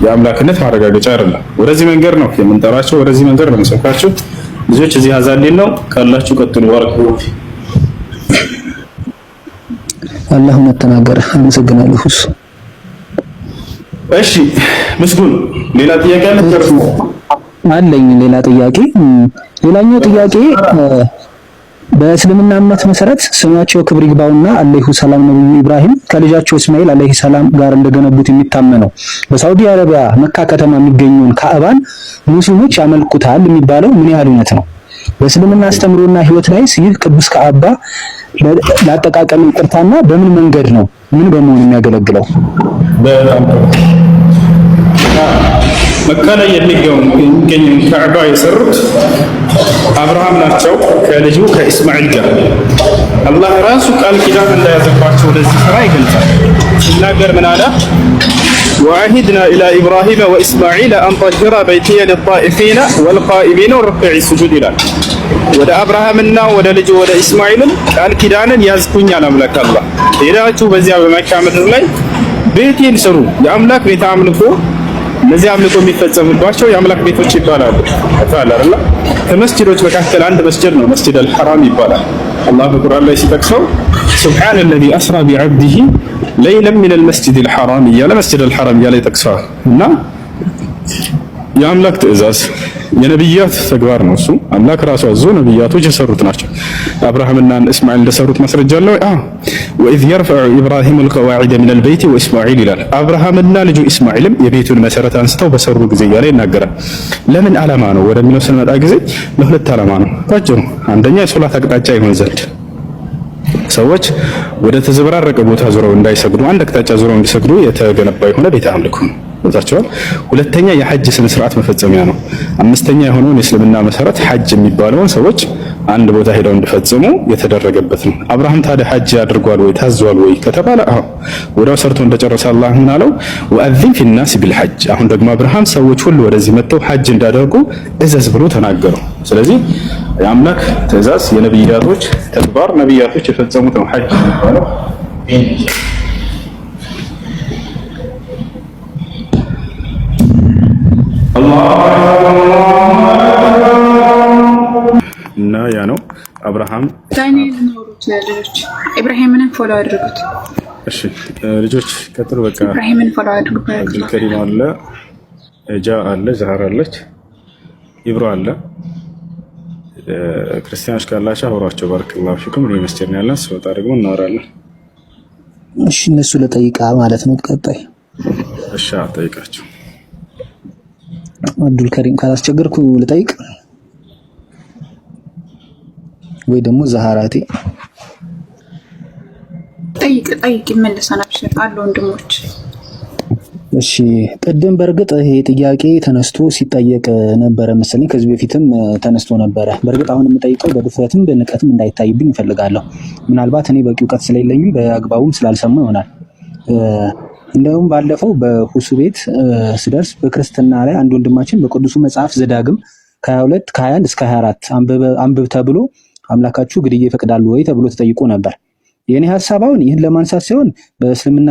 የአምላክነት ማረጋገጫ አይደለም። ወደዚህ መንገድ ነው የምንጠራቸው፣ ወደዚህ መንገድ ነው የምንሰብካቸው። ልጆች እዚህ አዛንዴን ነው ካላችሁ ቀጥሉ። ባረኩ አላህ ተናገረ። አመሰግናለሁ። እሺ ምስጉን ሌላ ጥያቄ አለኝ። ሌላ ጥያቄ ሌላኛው ጥያቄ በእስልምና እምነት መሰረት ስማቸው ክብር ይግባውና አለይሂ ሰላም ነብዩ ኢብራሂም ከልጃቸው እስማኤል አለይሂ ሰላም ጋር እንደገነቡት የሚታመነው በሳውዲ አረቢያ መካ ከተማ የሚገኘውን ካዕባን ሙስሊሞች ያመልኩታል የሚባለው ምን ያህል እውነት ነው? በእስልምና አስተምሮና ህይወት ላይ ይህ ቅዱስ ካዕባ ለአጠቃቀም ይቅርታና በምን መንገድ ነው ምን በመሆን የሚያገለግለው? መካ ላይ የሚገኘውን ካዕባ የሰሩት አብርሃም ናቸው ከልጁ ከኢስማኤል ጋር። አላህ ራሱ ቃል ኪዳን እንደያዘባቸው ለዚህ ስራ ይገልጻል። ሲናገር ምን አለ? ወዐሂድና ኢላ ኢብራሂመ ወኢስማዒል አን ጠሂራ በይቲየ ሊጣኢፊነ ወልቃኢሚነ ወሩክዕ ሱጁድ ይላል። ወደ አብርሃምና ወደ ልጁ ወደ ኢስማኤልም ቃል ኪዳንን ያዝኩኛል አምላክ አላህ። ሄዳችሁ በዚያ በመካ ምድር ላይ ቤቴን ስሩ፣ የአምላክ ቤተ አምልኮ እነዚህ አምልኮ የሚፈጸምባቸው የአምላክ ቤቶች ይባላሉ። ታላ አይደል? ከመስጂዶች መካከል አንድ መስጂድ ነው፣ መስጂድ አልሐራም ይባላል። አላህ በቁርአን ላይ ሲጠቅሰው ሱብሃነ الذي أسرى بعبده ليلا من المسجد الحرام እያለ መስጂድ አልሐራም እያለ ይጠቅሰዋል። እና የአምላክ ትእዛዝ የነብያት ተግባር ነው። እሱ አምላክ ራሱ አዞ ነብያቶች የሰሩት ናቸው። አብርሃምና እስማኤል እንደሰሩት ማስረጃ አለው። ወኢዝ የርፈዑ ኢብራሂሙ አልቀዋዒደ ሚነል በይቲ ወኢስማዒል ይላል። አብርሃምና ልጁ ኢስማዒልም የቤቱን መሰረት አንስተው በሰሩ ጊዜ እያለ ይናገራል። ለምን ዓላማ ነው ወደሚለው ስንመጣ ጊዜ ለሁለት ዓላማ ነው። ባጭሩ አንደኛ የሶላት አቅጣጫ ይሆን ዘንድ ሰዎች ወደ ተዘበራረቀ ቦታ ዙረው እንዳይሰግዱ አንድ አቅጣጫ ዙረው እንዲሰግዱ የተገነባ የሆነ ቤተ አምልኮ ነው። ወጣቸዋል። ሁለተኛ የሐጅ ስነ ስርዓት መፈጸሚያ ነው። አምስተኛ የሆነውን የእስልምና መሰረት ሐጅ የሚባለውን ሰዎች አንድ ቦታ ሄደው እንዲፈጽሙ የተደረገበት ነው። አብርሃም ታዲያ ሐጅ አድርጓል ወይ ታዟል ወይ ከተባለ አዎ፣ ወዲያው ሰርቶ እንደጨረሰ አላህ ምን አለው? ወአዚን ፊናስ ቢልሐጅ። አሁን ደግሞ አብርሃም ሰዎች ሁሉ ወደዚህ መጥተው ሐጅ እንዳደርጉ እዘዝ ብሎ ተናገረው። ስለዚህ የአምላክ ትእዛዝ የነብያቶች ተግባር ነብያቶች የፈጸሙት ነው ሐጅ የሚባለው። እና ያ ነው አብርሃም ዳንኤል ኖሩት ልጆች ኢብራሂምን ፎሎ አድርጉት። እሺ ልጆች ቀጥሉ። በቃ ኢብራሂምን ፎሎ አድርጉት። አብዱልከሪም አለ፣ እጃ አለ፣ ዛህራ አለች፣ ኢብሮ አለ። ክርስቲያኖች ካላችሁ አብሯቸው። ባረከላሁ ፊኩም። እኔ መስጂድ ነው ያለን። ስወጣ ደግሞ እናወራለን። እሺ እነሱ ለጠይቃ ማለት ነው። ቀጣይ እሺ ጠይቃቸው። አብዱል ከሪም ካላስቸገርኩ ልጠይቅ ወይ ደግሞ ዛሃራቴ ጠይቅ ይመለሳል። አብሽር አሉ ወንድሞች። እሺ ቅድም በእርግጥ ይሄ ጥያቄ ተነስቶ ሲጠየቅ ነበረ መሰለኝ። ከዚህ በፊትም ተነስቶ ነበረ። በእርግጥ አሁን የምጠይቀው በድፍረትም በንቀትም እንዳይታይብኝ እፈልጋለሁ። ምናልባት እኔ በቂ እውቀት ስለሌለኝም በአግባቡም ስላልሰማሁ ይሆናል። እንደውም ባለፈው በሁሱ ቤት ስደርስ በክርስትና ላይ አንድ ወንድማችን በቅዱሱ መጽሐፍ ዘዳግም ከ22 ከ21 እስከ 24 አንብብ ተብሎ አምላካችሁ ግድያ ይፈቅዳሉ ወይ ተብሎ ተጠይቆ ነበር። የኔ ሐሳብ አሁን ይህን ለማንሳት ሳይሆን በእስልምና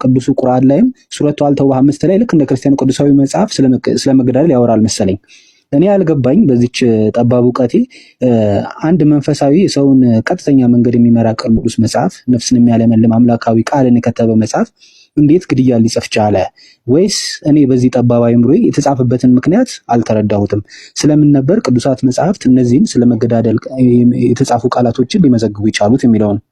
ቅዱሱ ቁርአን ላይም ሱረቱ አልተውባ 5 ላይ ልክ እንደ ክርስቲያኑ ቅዱሳዊ መጽሐፍ ስለመገዳደል ያወራል መሰለኝ። እኔ ያልገባኝ በዚች ጠባብ እውቀቴ አንድ መንፈሳዊ ሰውን ቀጥተኛ መንገድ የሚመራ ቅዱስ መጽሐፍ ነፍስን የሚያለመልም አምላካዊ ቃልን የከተበ መጽሐፍ እንዴት ግድያ ሊጽፍ ቻለ? ወይስ እኔ በዚህ ጠባብ አእምሮዬ የተጻፈበትን ምክንያት አልተረዳሁትም? ስለምን ነበር ቅዱሳት መጽሐፍት እነዚህን ስለመገዳደል የተጻፉ ቃላቶችን ሊመዘግቡ ይቻሉት የሚለው ነው።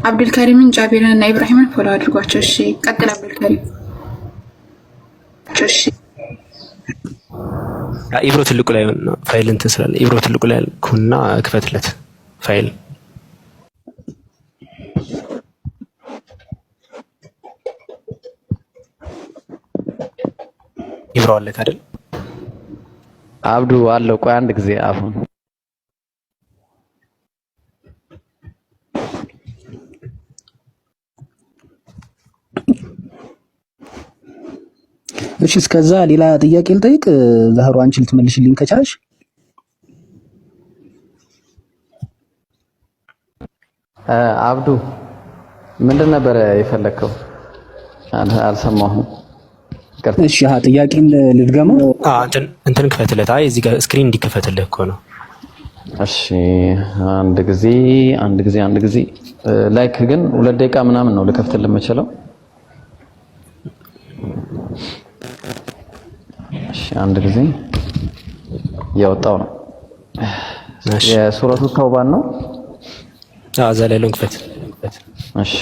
አብዱልከሪምን ጃቢርን እና ኢብራሂምን ፎሎ አድርጓቸው። እሺ ቀጥል አብዱልከሪም። እሺ ኢብሮ ትልቁ ላይ ፋይል እንትን ስላለ ኢብሮ ትልቁ ላይ ኩና ክፈትለት ፋይል ኢብሮ አለ አይደል? አብዱ አለው። ቆይ አንድ ጊዜ አሁን እሺ እስከዛ ሌላ ጥያቄ ልጠይቅ። ዛህሩ አንቺ ልትመልሽልኝ ከቻልሽ። አብዱ ምንድን ነበር የፈለከው? አልሰማሁም። እሺ ጥያቄን ልድገመው። እንትን ክፈትለት። አይ እዚህ ጋር ስክሪን እንዲከፈትልህ እኮ ነው። እሺ አንድ ጊዜ ላይክ ግን 2 ደቂቃ ምናምን ነው ልከፍትልህ የምችለው። እሺ አንድ ጊዜ ያወጣው ነው የሱረቱ ተውባን ነው። እዛ ላይ ያለውን ክፈት። እሺ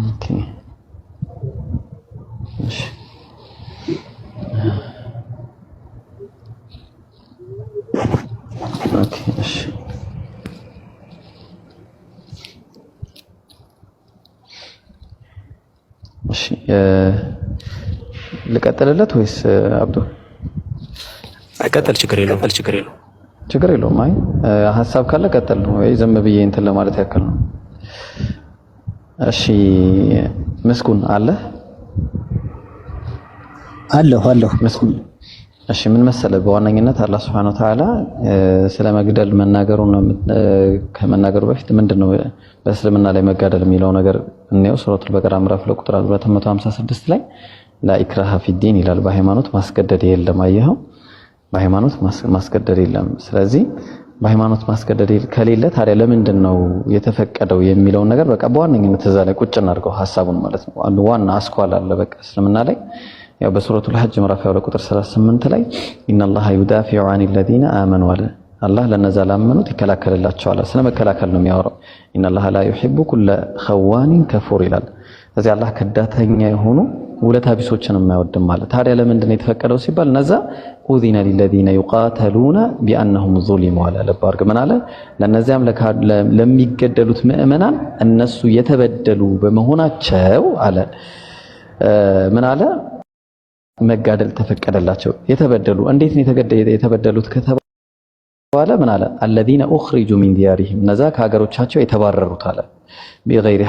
ኦኬ እሺ ኦኬ እሺ እሺ ልቀጥልለት ወይስ አብዱ? ቀጥል። ችግር የለውም። አይ ሐሳብ ካለ ቀጥል ነው ወይ ዝም ብዬ እንትን ለማለት ያክል ነው። እሺ መስኩን አለሁ መስኩን። እሺ ምን መሰለህ፣ በዋነኝነት አላህ Subhanahu Wa Ta'ala ስለ መግደል ከመናገሩ በፊት ምንድነው በእስልምና ላይ መጋደል የሚለው ነገር እንየው። ሱረቱል በቀራ ምዕራፍ ቁጥር 256 ላይ ላኢክራሃ ፊዲን ይላል። በሃይማኖት ማስገደድ የለም። አየኸው፣ በሃይማኖት ማስገደድ የለም። ስለዚህ በሃይማኖት ማስገደድ ከሌለ ታዲያ ለምንድን ነው የተፈቀደው የሚለውን ነገር በቃ በዋነኝነት እዛ ላይ ቁጭ እናድርገው ሐሳቡን ማለት ነው። አንዱ ዋና አስኳል አለ በቃ እስልምና ላይ ያው በሱረቱል ሐጅ ምዕራፍ ቁጥር 38 ላይ ኢነላሃ ዩዳፊዑ ዐኒል ለዚነ አመኑ አለ። አላህ ለነዛ ላመኑት ይከላከልላቸዋል። ስለመከላከል ነው የሚያወራው። ኢነላሃ ላ ዩሂቡ ኩለ ኸዋኒን ከፉር ይላል። ስለዚህ አላህ ከዳተኛ የሆኑ ውለታ ቢሶችን የማይወድም ማለት። ታዲያ ለምንድን ነው የተፈቀደው ሲባል እነዛ ኡዚነ ሊለዚነ ዩቃተሉነ ቢአንነሁም ዙሊሙ አለ። ለባርግ ምን አለ? ለነዚያም ለሚገደሉት ምእመናን እነሱ የተበደሉ በመሆናቸው አለ ምን አለ መጋደል ተፈቀደላቸው። የተበደሉ እንዴት ነው የተበደሉት ከተባለ ምን አለ? አለዚነ ኡኽሪጁ ሚን ዲያሪሂም እነዛ ከሀገሮቻቸው የተባረሩት አለ ቢገይሪ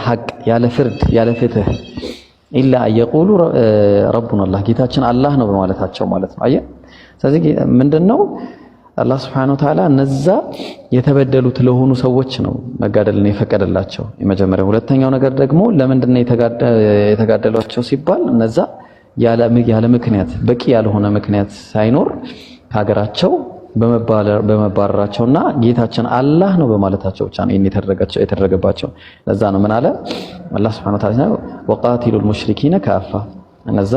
ሐቅ ያለ ፍርድ ያለ ፍትህ ኢላ አየቁሉ ረቡና አላህ ጌታችን አላህ ነው በማለታቸው ማለት ነው። አየህ፣ ስለዚህ ምንድነው አላህ Subhanahu Wa Ta'ala እነዛ የተበደሉት ለሆኑ ሰዎች ነው መጋደልን የፈቀደላቸው የመጀመሪያው። ሁለተኛው ነገር ደግሞ ለምንድነው የተጋደሏቸው ሲባል እነዛ ያለ ምክንያት በቂ ያልሆነ ምክንያት ሳይኖር ከሀገራቸው በመባረራቸውና ጌታችን አላህ ነው በማለታቸው ብቻ ነው የተደረገባቸው። ለዛ ነው ምን አለ አላህ Subhanahu Wa Ta'ala ወቃቲሉል ሙሽሪኪነ ካፋ እነዛ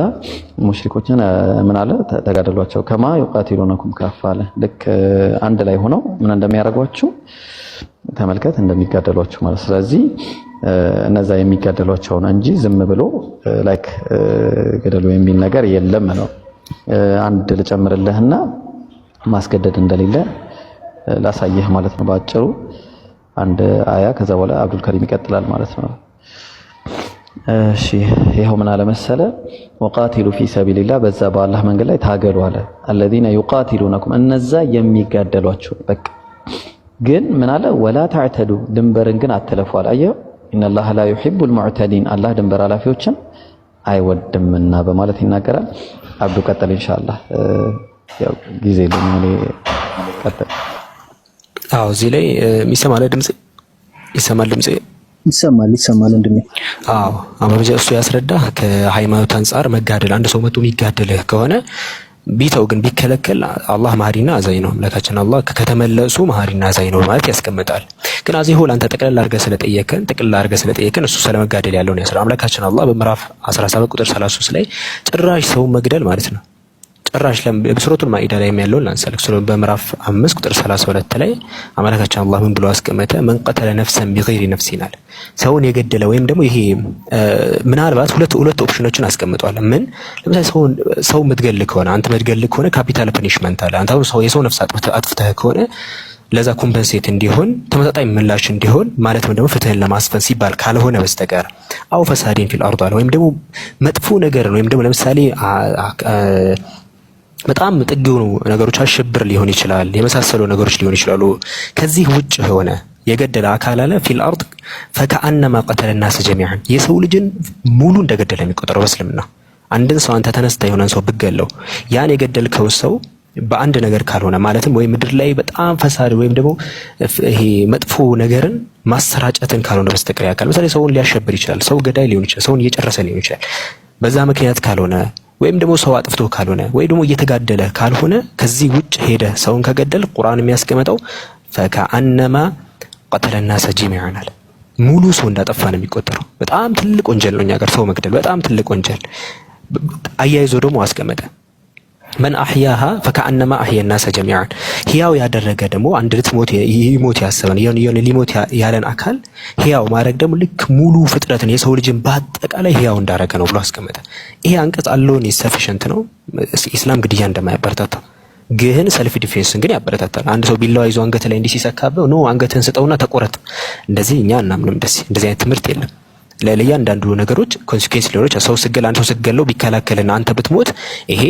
ሙሽሪኮችን ምን አለ ተጋደሏቸው። ከማ ይቃቲሉነኩም ካፋ አለ። ልክ አንድ ላይ ሆነው ምን እንደሚያደርጓችሁ ተመልከት፣ እንደሚጋደሏችሁ ማለት። ስለዚህ እነዛ የሚጋደሏቸውን እንጂ ዝም ብሎ ላይክ ገደሉ የሚል ነገር የለም ነው። አንድ ልጨምርልህና ማስገደድ እንደሌለ ላሳየህ ማለት ነው ባጭሩ። አንድ አያ ከዛ በኋላ አብዱል ከሪም ይቀጥላል ማለት ነው። እሺ ይሄው ምን አለ መሰለ ወቃቲሉ ፊ ሰቢልላህ በዛ በአላህ መንገድ ላይ ታገሉ አለ። الذين يقاتلونكم እነዛ የሚጋደሏችሁ በቃ ግን ምን አለ ወላ ተዕተዱ ድንበርን ግን አትለፉ አለ። አየው ኢነላህ ላ ዩሂቡል ሙዕተዲን አላህ ድንበር አላፊዎችን አይወድምና በማለት ይናገራል። አብዱ ቀጥል ኢንሻአላህ። ያው ጊዜ ለምን ቀጥል። እዚህ ላይ የሚሰማል ድምጽ ይሰማል እንደኔ። አበበ እሱ ያስረዳ ከሃይማኖት አንፃር መጋደል አንድ ሰው መጥቶ የሚጋደልህ ከሆነ ቢተው ግን ቢከለከል አላህ መሐሪና አዛኝ ነው። አምላካችን አላህ ከተመለሱ መሐሪና አዛኝ ነው ማለት ያስቀምጣል። ግን አዚ ሆል አንተ ጠቅለል አድርገህ ስለጠየቀን እሱ ስለመጋደል ያለውን ያስራ አምላካችን አላህ በምዕራፍ 17 ቁጥር 33 ላይ ጭራሽ ሰው መግደል ማለት ነው። ጭራሽ በሱረቱል ማኢዳ ላይ ያለውን ላንሳልክ። በምዕራፍ 5 ቁጥር 32 ላይ አምላካችን አላህ ምን ብሎ አስቀመጠ? መን ቀተለ ነፍሰን ቢገይሪ ነፍሲን አለ። ሰውን የገደለ ወይም ደግሞ ይሄ ምናልባት ሁለት ኦፕሽኖችን አስቀምጧል። ምን ለምሳሌ ሰው ምትገል ከሆነ አንተ ምትገል ከሆነ ካፒታል ፐኒሽመንት አለ። አንተ የሰው ነፍስ አጥፍተህ ከሆነ ለዛ ኮምፐንሴት እንዲሆን ተመጣጣኝ ምላሽ እንዲሆን ማለትም ደግሞ ፍትህን ለማስፈን ሲባል ካልሆነ በስተቀር አው ፈሳዲን ፊል አርድ ወይም ደግሞ መጥፎ ነገር ወይም ደግሞ ለምሳሌ በጣም ጥግ የሆኑ ነገሮች አሸብር ሊሆን ይችላል፣ የመሳሰሉ ነገሮች ሊሆን ይችላሉ። ከዚህ ውጭ ሆነ የገደለ አካል አለ ፊል አርድ ፈከአነማ ቀተለ الناس جميعا የሰው ልጅን ሙሉ እንደገደለ የሚቆጠረው በእስልምና አንድን ሰው አንተ ተነስተ የሆነን ሰው ብገለው ያን የገደልከው ሰው በአንድ ነገር ካልሆነ ማለትም ወይ ምድር ላይ በጣም ፈሳድ ወይም ደግሞ ይሄ መጥፎ ነገርን ማሰራጨትን ካልሆነ በስተቀር ያካል ለምሳሌ ሰውን ሊያሸብር ይችላል ሰው ገዳይ ሊሆን ይችላል ሰውን እየጨረሰ ሊሆን ይችላል በዛ ምክንያት ካልሆነ ወይም ደግሞ ሰው አጥፍቶ ካልሆነ ወይ ደግሞ እየተጋደለ ካልሆነ ከዚህ ውጭ ሄደ ሰውን ከገደል ቁርአን የሚያስቀምጠው ፈከአነማ ቀተለ الناس جميعا አለ ሙሉ ሰው እንዳጠፋ ነው የሚቆጠረው በጣም ትልቅ ወንጀል ነው እኛ ጋር ሰው መግደል በጣም ትልቅ ወንጀል አያይዞ ደግሞ አስቀመጠ من احياها فكانما احيا الناس جميعا ህያው ያደረገ ደግሞ አንድ ልትሞት ይሞት ያሰበን የሆነ ሊሞት ያለን አካል ህያው ማድረግ ደግሞ ልክ ሙሉ ፍጥረትን የሰው ልጅን በአጠቃላይ ህያው እንዳረገ ነው ብሎ አስቀመጠ ይሄ አንቀጽ አለውን ሰፊሽንት ነው ኢስላም ግድያ እንደማያበረታታ ግን ሰልፍ ዲፌንስ ግን ያበረታታል አንድ ሰው ቢላዋ ይዞ አንገት ላይ እንዲሲሰካበው ነው አንገትን ስጠውና ተቆረጥ እንደዚህ እኛ እናምንም እንደዚህ አይነት ትምህርት የለም ለእያንዳንዱ ነገሮች ኮንሲኩዌንስ ሊኖርች ሰው ስገል አንድ ሰው ስገለው ቢከላከልና አንተ ብትሞት ይሄ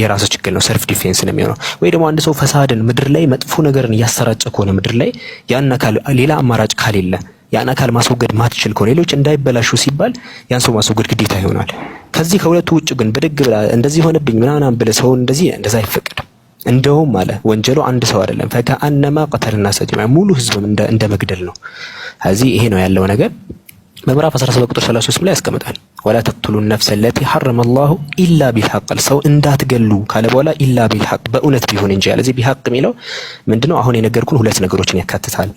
የራሱ ችግር ነው ሰልፍ ዲፌንስ ነው የሚሆነው ወይ ደግሞ አንድ ሰው ፈሳድን ምድር ላይ መጥፎ ነገርን ያሰራጨ ከሆነ ምድር ላይ ያን አካል ሌላ አማራጭ ካሌለ ያን አካል ማስወገድ ማትችል ከሆነ ሌሎች እንዳይበላሹ ሲባል ያን ሰው ማስወገድ ግዴታ ይሆናል ከዚህ ከሁለቱ ውጭ ግን በደግ ብላ እንደዚህ ሆነብኝ ምናምን ብለ ሰው እንደዛ አይፈቀድም እንደውም አለ ወንጀሉ አንድ ሰው አይደለም ፈከአነማ ቀተለ الناس جميعا ሙሉ ህዝብም እንደ መግደል ነው ስለዚህ ይሄ ነው ያለው ነገር በምዕራፍ 17 ቁጥር 33 ላይ ያስቀምጣል ولا تقتلوا النفس التي حرم الله الا بالحق ሰው እንዳትገሉ ካለ በኋላ الا بالحق በእውነት ቢሆን እንጂ ያለዚህ ቢሐቅ የሚለው ምንድነው አሁን የነገርኩን ሁለት ነገሮችን ያካትታል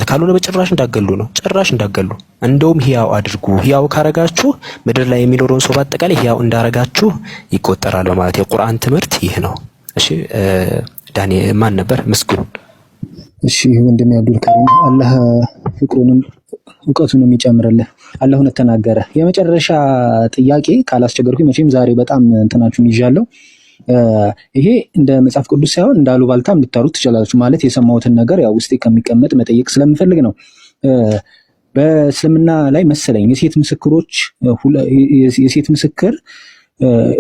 ካልሆነ በጭራሽ እንዳትገሉ ነው ጭራሽ እንዳትገሉ እንደውም ህያው አድርጉ ህያው ካረጋችሁ ምድር ላይ የሚኖረውን ሰው በአጠቃላይ ህያው እንዳረጋችሁ ይቆጠራል በማለት የቁርአን ትምህርት ይህ ነው እሺ ዳኒ ማን ነበር ምስጉን እሺ ወንድም ያዱል ከሪም አላህ ፍቅሩንም እውቀቱንም ይጨምርልህ አላህ ሆነ ተናገረ የመጨረሻ ጥያቄ ካላስቸገርኩኝ መቼም ዛሬ በጣም እንትናችሁን ይዣለሁ ይሄ እንደ መጽሐፍ ቅዱስ ሳይሆን እንዳሉ ባልታም ልታሩት ትችላላችሁ ማለት የሰማሁትን ነገር ያው ውስጤ ከሚቀመጥ መጠየቅ ስለምፈልግ ነው በእስልምና ላይ መሰለኝ የሴት ምስክር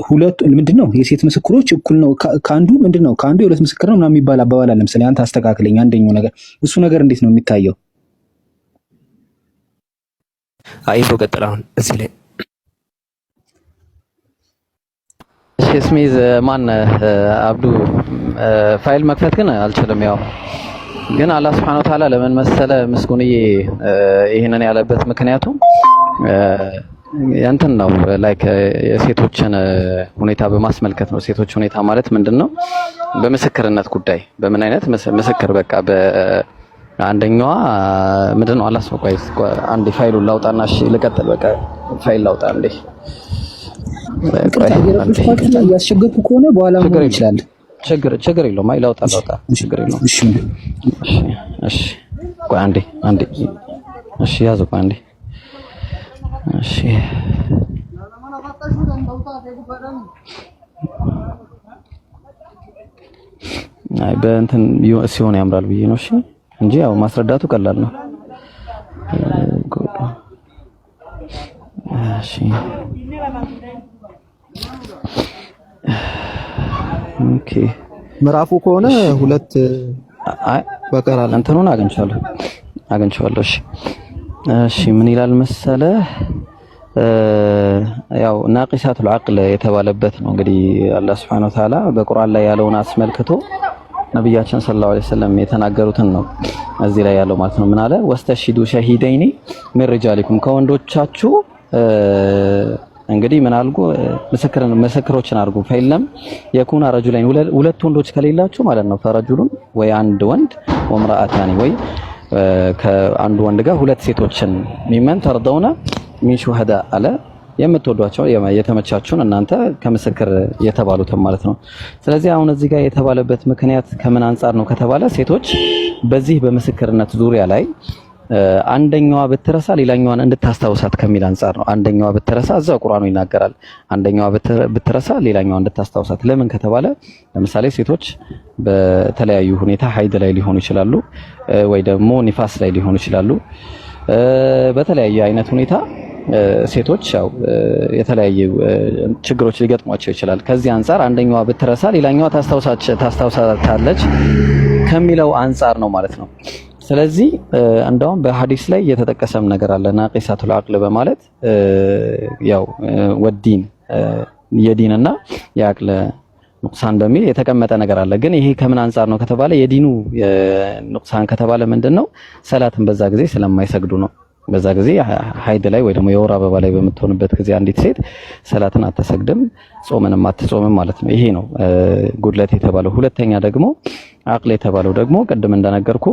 ሁለት ምንድነው የሴት ምስክሮች እኩል ነው ካንዱ ምንድነው ካንዱ የሁለት ምስክር ነው ምናምን የሚባል አባባል አለ ለምሳሌ አንተ አስተካክለኝ አንደኛው ነገር እሱ ነገር እንዴት ነው የሚታየው አይፎ ቀጥላውን እዚህ ላይ ስሚዝ ማን አብዱ ፋይል መክፈት ግን አልችልም ያው ግን አላህ Subhanahu Wa Ta'ala ለምን መሰለ ምስጉንዬ ይሄንን ያለበት ምክንያቱም እንትን ነው ላይክ የሴቶችን ሁኔታ በማስመልከት ነው ሴቶች ሁኔታ ማለት ምንድነው በምስክርነት ጉዳይ በምን አይነት ምስክር በቃ አንደኛዋ ምንድነው አላህ ስብሐ አንድ ፋይሉን ላውጣና እሺ ልቀጥል በቃ ፋይል ላውጣ እንዴ ያስቸገርኩ ከሆነ በኋላ ምን ይችላል ችግር የለውም አይ ላውጣ ችግር የለውም እሺ ቆይ አንዴ እሺ ያዙ ቆይ አንዴ እሺ አይ በእንትን ሲሆን ያምራል ብዬ ነው እሺ እንጂ ያው ማስረዳቱ ቀላል ነው እሺ ኦኬ ምዕራፉ ከሆነ ሁለት በቀራል እንትኑን አግኝቻለሁ እሺ ምን ይላል መሰለ ያው ናቂሳቱል አቅል የተባለበት ነው እንግዲህ አላህ Subhanahu Wa Ta'ala በቁርአን ላይ ያለውን አስመልክቶ ነብያችን ሰለላሁ ዐለይሂ ወሰለም የተናገሩትን ነው እዚህ ላይ ያለው ማለት ነው ምን አለ ወስተሽሂዱ ሸሂደይኒ ሚን ሪጃሊኩም ከወንዶቻችሁ እንግዲህ ምን አልኩ ምስክሮችን አድርጉ ፈይለም የኩና ረጁላይን ሁለት ወንዶች ከሌላችሁ ማለት ነው ፈረጁሉን ወይ አንድ ወንድ ወምራአታኒ ወይ ከአንድ ወንድ ጋር ሁለት ሴቶችን ሚመን ተርደውና ሚን ሹሃዳ አለ የምትወዷቸው የተመቻቹን እናንተ ከምስክር የተባሉትን ማለት ነው ስለዚህ አሁን እዚህ ጋር የተባለበት ምክንያት ከምን አንፃር ነው ከተባለ ሴቶች በዚህ በምስክርነት ዙሪያ ላይ አንደኛዋ ብትረሳ ሌላኛዋን እንድታስታውሳት ከሚል አንፃር ነው አንደኛዋ ብትረሳ እዛው ቁርአኑ ይናገራል አንደኛዋ ብትረሳ ሌላኛዋን እንድታስታውሳት ለምን ከተባለ ለምሳሌ ሴቶች በተለያዩ ሁኔታ ሀይድ ላይ ሊሆኑ ይችላሉ ወይ ደግሞ ኒፋስ ላይ ሊሆኑ ይችላሉ በተለያየ አይነት ሁኔታ ሴቶች ያው የተለያየ ችግሮች ሊገጥሟቸው ይችላል ከዚህ አንፃር አንደኛዋ ብትረሳ ሌላኛዋ ታስታውሳታለች ከሚለው አንፃር ነው ማለት ነው ስለዚህ እንደውም በሐዲስ ላይ የተጠቀሰም ነገር አለ ናቂሳቱል አቅል በማለት ያው ወዲን የዲንና የአቅል ንቁሳን በሚል የተቀመጠ ነገር አለ። ግን ይሄ ከምን አንፃር ነው ከተባለ የዲኑ ንቁሳን ከተባለ ምንድነው ሰላትን በዛ ጊዜ ስለማይሰግዱ ነው። በዛ ጊዜ ሀይድ ላይ ወይ ደግሞ የወር አበባ ላይ በምትሆንበት ጊዜ አንዲት ሴት ሰላትን አትሰግድም፣ ጾምንም አትጾምም ማለት ነው። ይሄ ነው ጉድለት የተባለው። ሁለተኛ ደግሞ አቅል የተባለው ደግሞ ቅድም እንደነገርኩ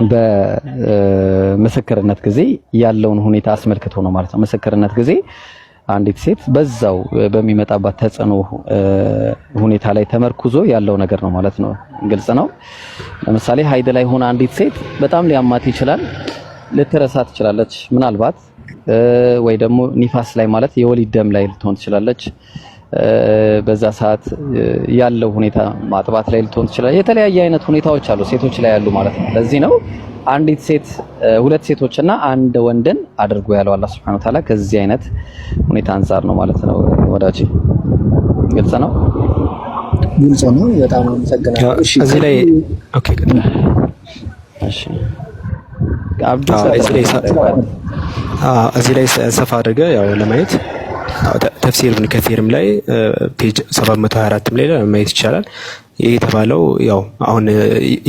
በምስክርነት ጊዜ ያለውን ሁኔታ አስመልክቶ ነው ማለት ነው። ምስክርነት ጊዜ አንዲት ሴት በዛው በሚመጣባት ተጽዕኖ ሁኔታ ላይ ተመርኩዞ ያለው ነገር ነው ማለት ነው። ግልጽ ነው። ለምሳሌ ሀይድ ላይ ሆነ አንዲት ሴት በጣም ሊያማት ይችላል፣ ልትረሳ ትችላለች ምናልባት፣ ወይ ደግሞ ኒፋስ ላይ ማለት የወሊድ ደም ላይ ልትሆን ትችላለች። በዛ ሰዓት ያለው ሁኔታ ማጥባት ላይ ልትሆን ትችላለች። የተለያየ አይነት ሁኔታዎች አሉ ሴቶች ላይ ያሉ ማለት ነው። ለዚህ ነው አንዲት ሴት ሁለት ሴቶችና አንድ ወንድን አድርጎ ያለው አላህ Subhanahu Wa Ta'ala ከዚህ አይነት ሁኔታ አንፃር ነው ማለት ነው። ወዳጅ ግልጽ ነው። ግልጽ ነው። በጣም አመሰግናለሁ። እሺ እዚህ ላይ ኦኬ ቀጥታ እሺ እዚህ ላይ ሰፋ አድርገ ያው ለማየት ተፍሲር ኢብኑ ከሲርም ላይ ፔጅ 724 ላይ ማየት ይቻላል። ይሄ የተባለው ያው አሁን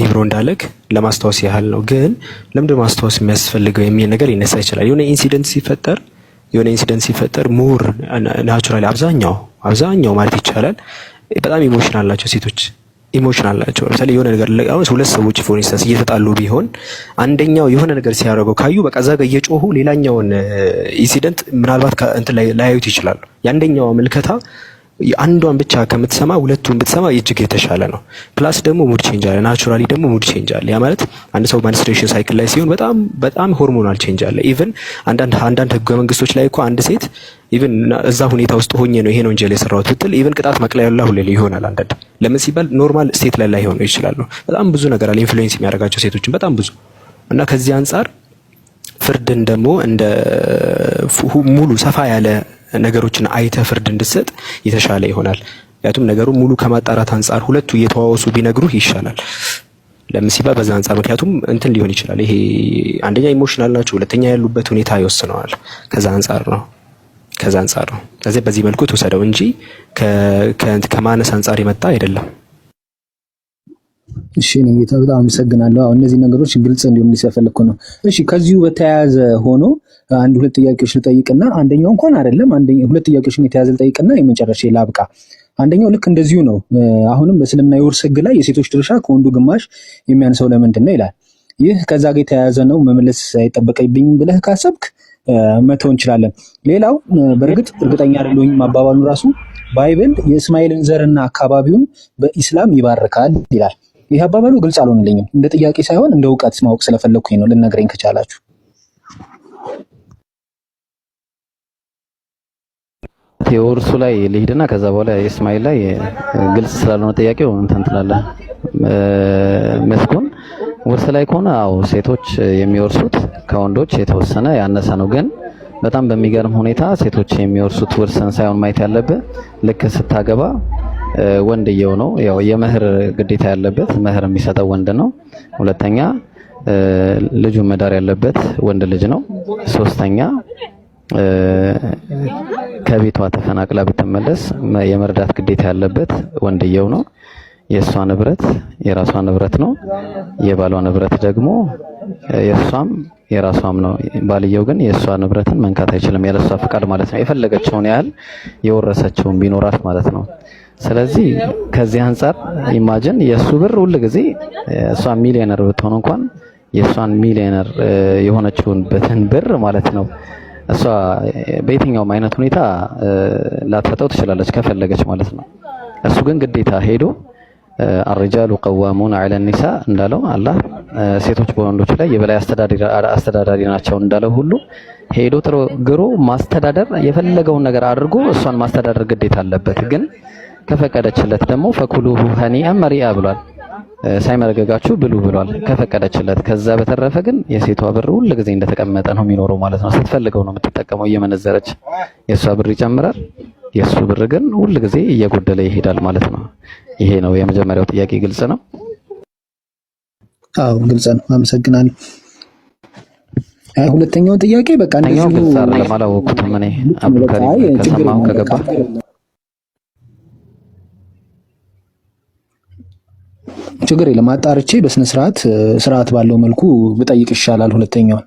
ኢብሮ እንዳለክ ለማስታወስ ያህል ነው። ግን ለምንድን ማስታወስ የሚያስፈልገው የሚል ነገር ሊነሳ ይችላል። የሆነ ኢንሲደንት ሲፈጠር ሙር ናቹራሊ አብዛኛው ማለት ይቻላል በጣም ኢሞሽናል ናቸው ሴቶች። ኢሞሽናል ናቸው። ለምሳሌ የሆነ ነገር አሁን ሁለት ሰዎች ፎር ኢንስታንስ እየተጣሉ ቢሆን አንደኛው የሆነ ነገር ሲያደርገው ካዩ በቃ እዛ ጋር እየጮሁ ሌላኛውን ኢንሲደንት ምናልባት እንትን ላይ ላያዩት ይችላሉ። የአንደኛው ምልከታ አንዷን ብቻ ከምትሰማ ሁለቱን ብትሰማ እጅግ የተሻለ ነው። ፕላስ ደግሞ ሙድ ቼንጅ አለ፣ ናቹራሊ ደግሞ ሙድ ቼንጅ አለ። ያ ማለት አንድ ሰው ማንስትሬሽን ሳይክል ላይ ሲሆን በጣም ሆርሞናል ቼንጅ አለ። ኢቭን አንዳንድ ህገ መንግስቶች ላይ እኮ አንድ ሴት ኢቭን እዛ ሁኔታ ውስጥ ሆኜ ነው ይሄ ነው ወንጀል የሰራሁት ብትል ኢቭን ቅጣት መቅለያ ሁሉ ይሆናል። አንዳንድ ለምን ሲባል ኖርማል ስቴት ላይ ሆነው ይችላሉ። በጣም ብዙ ነገር አለ ኢንፍሉዌንስ የሚያደርጋቸው ሴቶችን በጣም ብዙ እና ከዚህ አንፃር ፍርድን ደግሞ እንደ ሙሉ ሰፋ ያለ ነገሮችን አይተ ፍርድ እንድትሰጥ የተሻለ ይሆናል። ያቱም ነገሩ ሙሉ ከማጣራት አንፃር ሁለቱ እየተዋወሱ ቢነግሩህ ይሻላል። ለምን ሲባል በዛ አንፃር ምክንያቱም እንትን ሊሆን ይችላል። ይሄ አንደኛ ኢሞሽናል ናቸው፣ ሁለተኛ ያሉበት ሁኔታ ይወስነዋል። ከዛ አንፃር ነው። ስለዚህ በዚህ መልኩ ተወሰደው እንጂ ከማነስ አንፃር የመጣ አይደለም። እሺ ነው በጣም አመሰግናለሁ። አሁን እነዚህ ነገሮች ግልጽ እንዲሆኑ ሲፈልኩ ነው። እሺ ከዚሁ በተያያዘ ሆኖ አንድ ሁለት ጥያቄዎች ልጠይቅና አንደኛው እንኳን አይደለም ሁለት ጥያቄዎችን የተያዘ ልጠይቅና የመጨረሻ ላብቃ። አንደኛው ልክ እንደዚሁ ነው። አሁንም በእስልምና የውርስ ህግ ላይ የሴቶች ድርሻ ከወንዱ ግማሽ የሚያንሰው ለምንድን ነው ይላል። ይህ ከዛ ጋር የተያያዘ ነው። መመለስ አይጠበቅብኝም ብለህ ካሰብክ መተው እንችላለን። ሌላው በእርግጥ እርግጠኛ አይደለሁም አባባሉ ራሱ ባይብል የእስማኤልን ዘርና አካባቢውን በኢስላም ይባርካል ይላል። ይህ አባባሉ ግልጽ አልሆነልኝም። እንደ ጥያቄ ሳይሆን እንደ እውቀት ማወቅ ስለፈለኩኝ ነው። ልነግረኝ ከቻላችሁ። የውርሱ ላይ ልሂድና ከዛ በኋላ የእስማኤል ላይ ግልጽ ስላልሆነ ጥያቄው እንትን ትላለህ። መስኩን ውርስ ላይ ከሆነ አዎ ሴቶች የሚወርሱት ከወንዶች የተወሰነ ያነሰ ነው። ግን በጣም በሚገርም ሁኔታ ሴቶች የሚወርሱት ውርስን ሳይሆን ማየት ያለብህ ልክ ስታገባ ወንድየው ነው ያው የመህር ግዴታ ያለበት መህር የሚሰጠው ወንድ ነው። ሁለተኛ ልጁ መዳር ያለበት ወንድ ልጅ ነው። ሶስተኛ ከቤቷ ተፈናቅላ ብትመለስ የመርዳት ግዴታ ያለበት ወንድየው ነው። የሷ ንብረት የራሷ ንብረት ነው። የባሏ ንብረት ደግሞ የሷም የራሷም ነው። ባልየው ግን የሷ ንብረትን መንካት አይችልም ያለሷ ፍቃድ ማለት ነው። የፈለገችውን ያህል የወረሰችውን ቢኖራት ማለት ነው። ስለዚህ ከዚህ አንፃር ኢማጂን የሱ ብር ሁሉ ጊዜ እሷ ሚሊዮነር ብትሆን እንኳን የሷን ሚሊዮነር የሆነችውን በትን ብር ማለት ነው እሷ በየትኛውም አይነት ሁኔታ ላትፈጠው ትችላለች ከፈለገች ማለት ነው። እሱ ግን ግዴታ ሄዶ الرجال قوامون على النساء እንዳለው አላህ ሴቶች በወንዶች ላይ የበላይ አስተዳዳሪ ናቸው እንዳለው ሁሉ ሄዶ ግሮ ማስተዳደር የፈለገውን ነገር አድርጎ እሷን ማስተዳደር ግዴታ አለበት። ግን ከፈቀደችለት ደግሞ ፈኩሉሁ ሀኒአን መሪአ ብሏል። ሳይመረገጋችሁ ብሉ ብሏል ከፈቀደችለት። ከዛ በተረፈ ግን የሴቷ ብር ሁሉ ጊዜ እንደተቀመጠ ነው የሚኖረው ማለት ነው። ስትፈልገው ነው የምትጠቀመው እየመነዘረች። የሷ ብር ይጨምራል፣ የሱ ብር ግን ሁሉ ጊዜ እየጎደለ ይሄዳል ማለት ነው። ይሄ ነው የመጀመሪያው ጥያቄ። ግልጽ ነው? አዎ ግልጽ ነው። አመሰግናለሁ። ሁለተኛው ጥያቄ በቃ እንደዚህ ነው። ግልጽ አይደለም አላወኩትም እኔ አብዱልከሪም ከሰማሁ ከገባ ችግር የለም። አጣርቼ በስነ ስርዓት ባለው መልኩ ብጠይቅ ይሻላል። ሁለተኛው